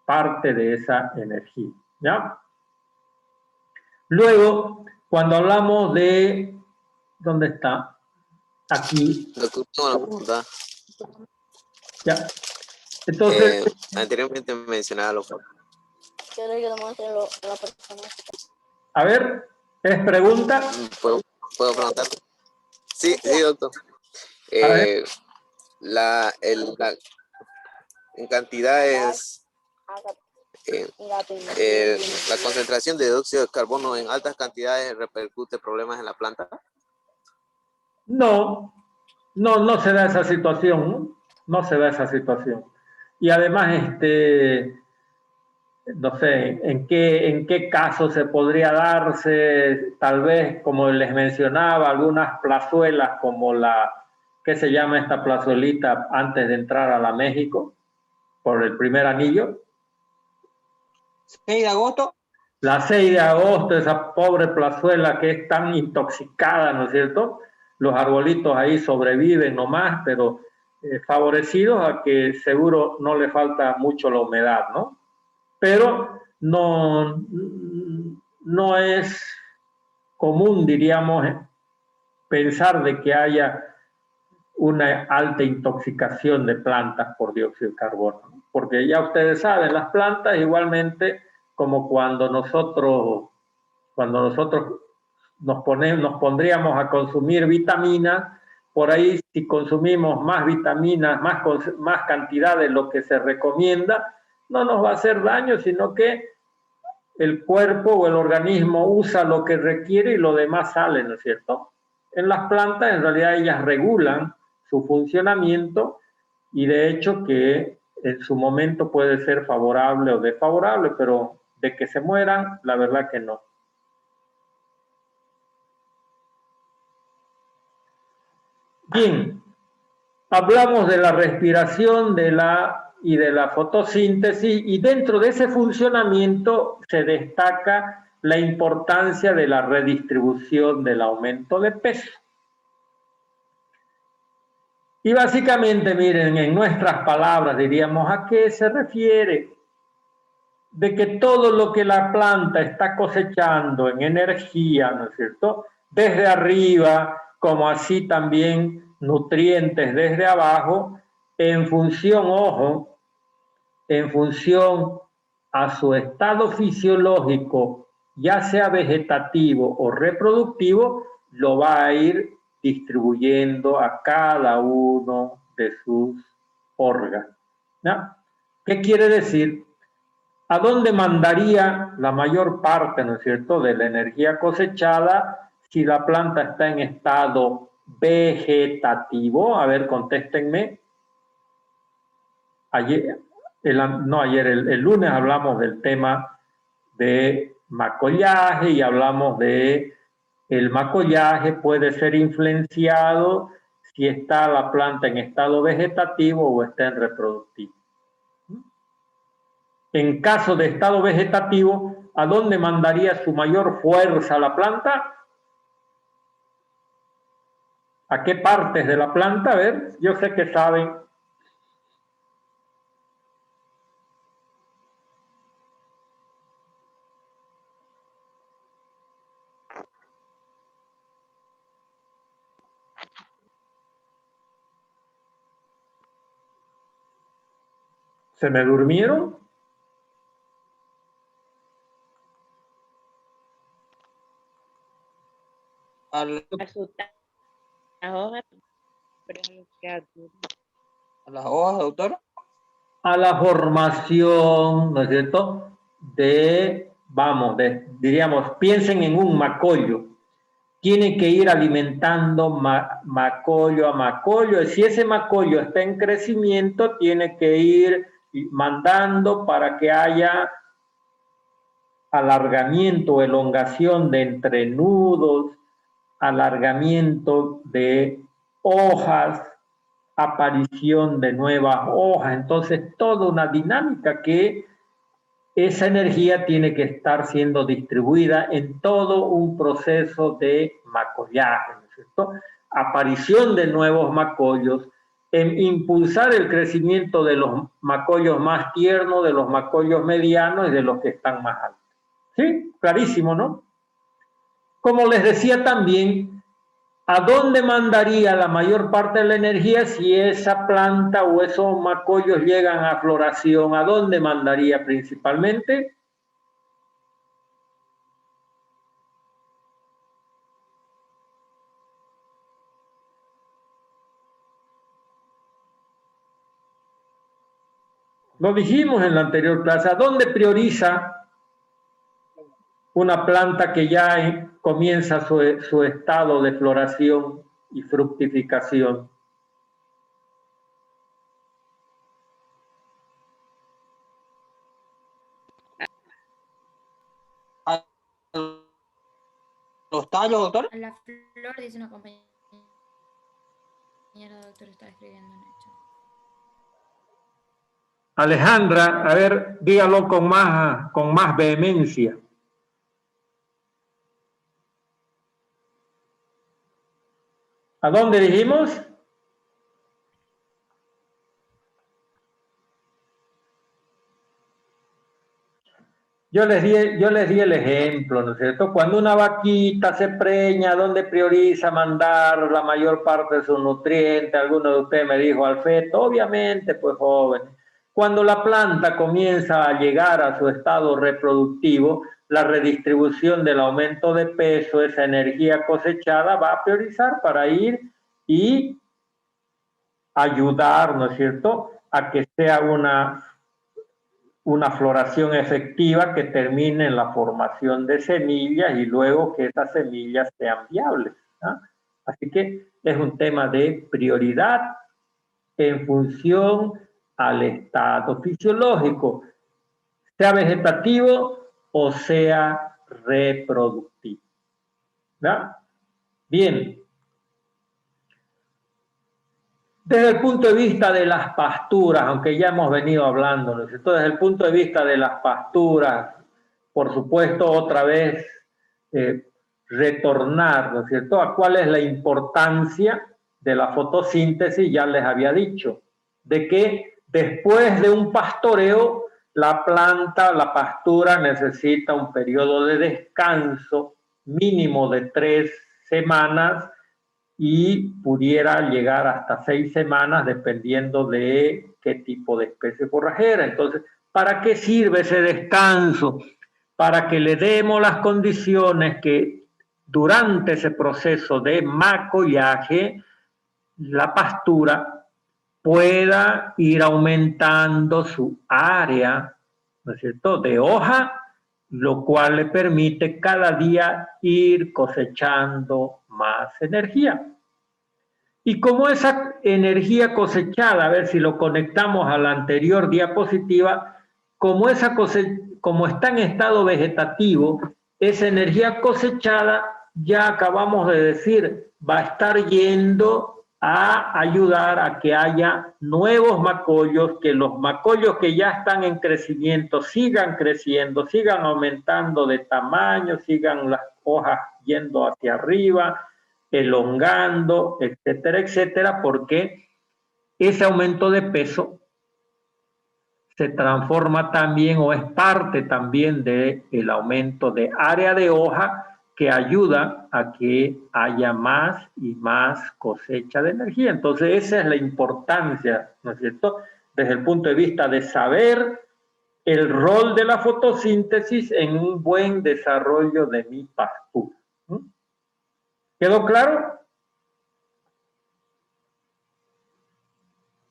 parte de esa energía, ¿ya? Luego, cuando hablamos de, ¿dónde está? Aquí. Doctor, tengo una pregunta. Ya. Entonces, Anteriormente mencionaba los... a ver, ¿es pregunta? ¿Puedo preguntar? Sí, sí, doctor. A ver. En cantidades, la concentración de dióxido de carbono en altas cantidades repercute problemas en la planta. No se da esa situación, ¿no? No se da esa situación. Y además, no sé en qué caso se podría darse, tal vez, como les mencionaba, algunas plazuelas como ¿qué se llama esta plazuelita antes de entrar a la México? Por el primer anillo. 6 de agosto. La 6 de agosto, esa pobre plazuela que es tan intoxicada, ¿no es cierto? Los arbolitos ahí sobreviven nomás, pero favorecidos a que seguro no le falta mucho la humedad, ¿no? Pero no es común, diríamos, pensar de que haya una alta intoxicación de plantas por dióxido de carbono, ¿no? Porque ya ustedes saben, las plantas igualmente, como cuando nosotros nos pondríamos a consumir vitaminas, por ahí si consumimos más vitaminas, más cantidad de lo que se recomienda, no nos va a hacer daño, sino que el cuerpo o el organismo usa lo que requiere y lo demás sale, ¿no es cierto? En las plantas, en realidad, ellas regulan su funcionamiento, y de hecho que en su momento puede ser favorable o desfavorable, pero de que se mueran, la verdad que no. Bien, hablamos de la respiración y de la fotosíntesis, y dentro de ese funcionamiento se destaca la importancia de la redistribución del aumento de peso. Y básicamente, miren, en nuestras palabras diríamos, ¿a qué se refiere? De que todo lo que la planta está cosechando en energía, ¿no es cierto?, desde arriba, como así también nutrientes desde abajo, en función, ojo, en función a su estado fisiológico, ya sea vegetativo o reproductivo, lo va a ir distribuyendo a cada uno de sus órganos, ¿no? ¿Qué quiere decir? ¿A dónde mandaría la mayor parte, ¿no es cierto?, de la energía cosechada si la planta está en estado vegetativo? A ver, contéstenme. El lunes hablamos del tema de macollaje y hablamos de el macollaje puede ser influenciado si está la planta en estado vegetativo o está en reproductivo. En caso de estado vegetativo, ¿a dónde mandaría su mayor fuerza la planta? ¿A qué partes de la planta? A ver, yo sé que saben. ¿Se me durmieron? A la- Asustar las hojas, pero a las hojas, doctor. A la formación, ¿no es cierto?, diríamos, piensen en un macollo. Tiene que ir alimentando macollo a macollo. Si ese macollo está en crecimiento, tiene que ir mandando para que haya alargamiento, elongación de entrenudos, alargamiento de hojas, aparición de nuevas hojas. Entonces, toda una dinámica que esa energía tiene que estar siendo distribuida en todo un proceso de macollaje, ¿no es cierto? Aparición de nuevos macollos, en impulsar el crecimiento de los macollos más tiernos, de los macollos medianos y de los que están más altos. ¿Sí? Clarísimo, ¿no? Como les decía también, ¿a dónde mandaría la mayor parte de la energía si esa planta o esos macollos llegan a floración? ¿A dónde mandaría principalmente? Lo dijimos en la anterior clase. ¿A dónde prioriza una planta que ya comienza su estado de floración y fructificación? A los tallos, doctor. A la flor, dice una compañera, doctor, está escribiendo en el chat. Alejandra, a ver, dígalo con más vehemencia. ¿A dónde dijimos? Yo les di el ejemplo, ¿no es cierto? Cuando una vaquita se preña, ¿dónde prioriza mandar la mayor parte de sus nutrientes? Alguno de ustedes me dijo al feto, obviamente, pues joven. Cuando la planta comienza a llegar a su estado reproductivo, la redistribución del aumento de peso, esa energía cosechada, va a priorizar para ir y ayudar, ¿no es cierto?, a que sea una floración efectiva que termine en la formación de semillas y luego que esas semillas sean viables, ¿no? Así que es un tema de prioridad en función al estado fisiológico, sea vegetativo o sea reproductivo, ¿no? Bien. Desde el punto de vista de las pasturas, aunque ya hemos venido hablando, ¿no es cierto? Desde el punto de vista de las pasturas, por supuesto, otra vez retornar, ¿no es cierto?, a cuál es la importancia de la fotosíntesis. Ya les había dicho, de que después de un pastoreo, la planta, la pastura necesita un periodo de descanso mínimo de 3 semanas y pudiera llegar hasta 6 semanas dependiendo de qué tipo de especie forrajera. Entonces, ¿para qué sirve ese descanso? Para que le demos las condiciones que durante ese proceso de macollaje la pastura pueda ir aumentando su área, ¿no es cierto?, de hoja, lo cual le permite cada día ir cosechando más energía. Y como esa energía cosechada, a ver si lo conectamos a la anterior diapositiva, como está en estado vegetativo, esa energía cosechada, ya acabamos de decir, va a estar yendo a ayudar a que haya nuevos macollos, que los macollos que ya están en crecimiento sigan creciendo, sigan aumentando de tamaño, sigan las hojas yendo hacia arriba, elongando, etcétera, etcétera, porque ese aumento de peso se transforma también o es parte también del aumento de área de hoja que ayuda a que haya más y más cosecha de energía. Entonces esa es la importancia, ¿no es cierto?, desde el punto de vista de saber el rol de la fotosíntesis en un buen desarrollo de mi pastura. ¿Quedó claro?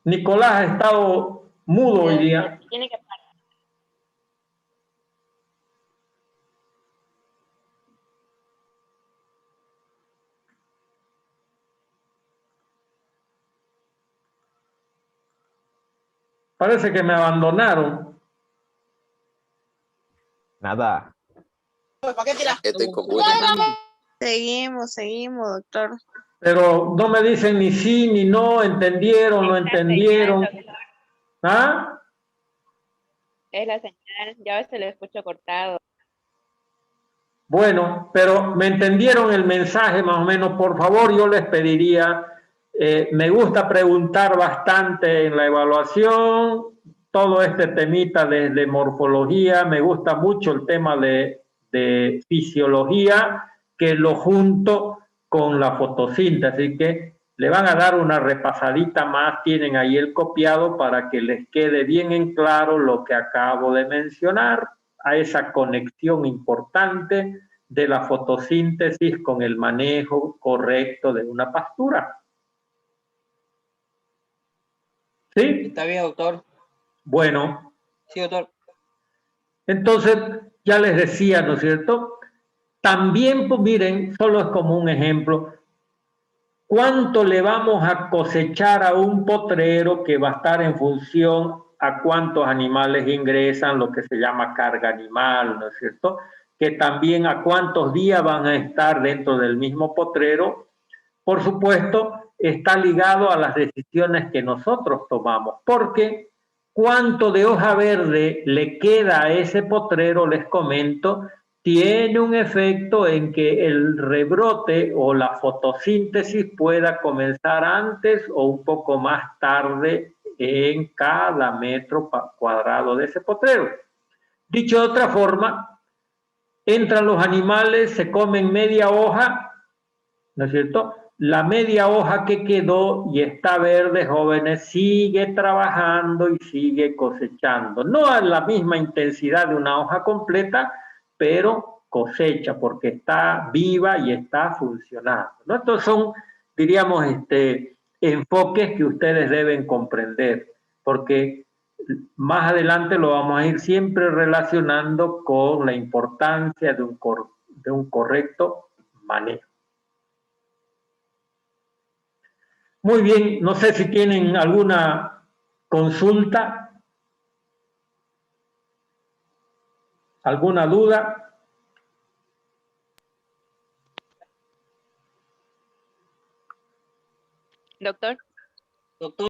Nicolás ha estado mudo hoy día. Tiene que Parece que me abandonaron. Nada. Estoy con William. Seguimos, doctor. Pero no me dicen ni sí ni no, entendieron, no entendieron. ¿Ah? es la señal, ya a veces lo escucho cortado. Bueno, pero me entendieron el mensaje más o menos. Por favor, yo les pediría, me gusta preguntar bastante en la evaluación, todo este temita de morfología, me gusta mucho el tema de fisiología, que lo junto con la fotosíntesis, así que le van a dar una repasadita más, tienen ahí el copiado para que les quede bien en claro lo que acabo de mencionar, a esa conexión importante de la fotosíntesis con el manejo correcto de una pastura. ¿Sí? Está bien, doctor. Bueno. Sí, doctor. Entonces, ya les decía, ¿no es cierto? También, pues miren, solo es como un ejemplo, ¿cuánto le vamos a cosechar a un potrero que va a estar en función a cuántos animales ingresan, lo que se llama carga animal, ¿no es cierto? Que también a cuántos días van a estar dentro del mismo potrero. Por supuesto, está ligado a las decisiones que nosotros tomamos, porque cuánto de hoja verde le queda a ese potrero, les comento, tiene un efecto en que el rebrote o la fotosíntesis pueda comenzar antes o un poco más tarde en cada metro cuadrado de ese potrero. Dicho de otra forma, entran los animales, se comen media hoja, ¿no es cierto? La media hoja que quedó y está verde, jóvenes, sigue trabajando y sigue cosechando. No a la misma intensidad de una hoja completa, pero cosecha porque está viva y está funcionando, ¿no? Estos son, diríamos, enfoques que ustedes deben comprender, porque más adelante lo vamos a ir siempre relacionando con la importancia de un correcto manejo. Muy bien, no sé si tienen alguna consulta, alguna duda. Doctor. Doctor.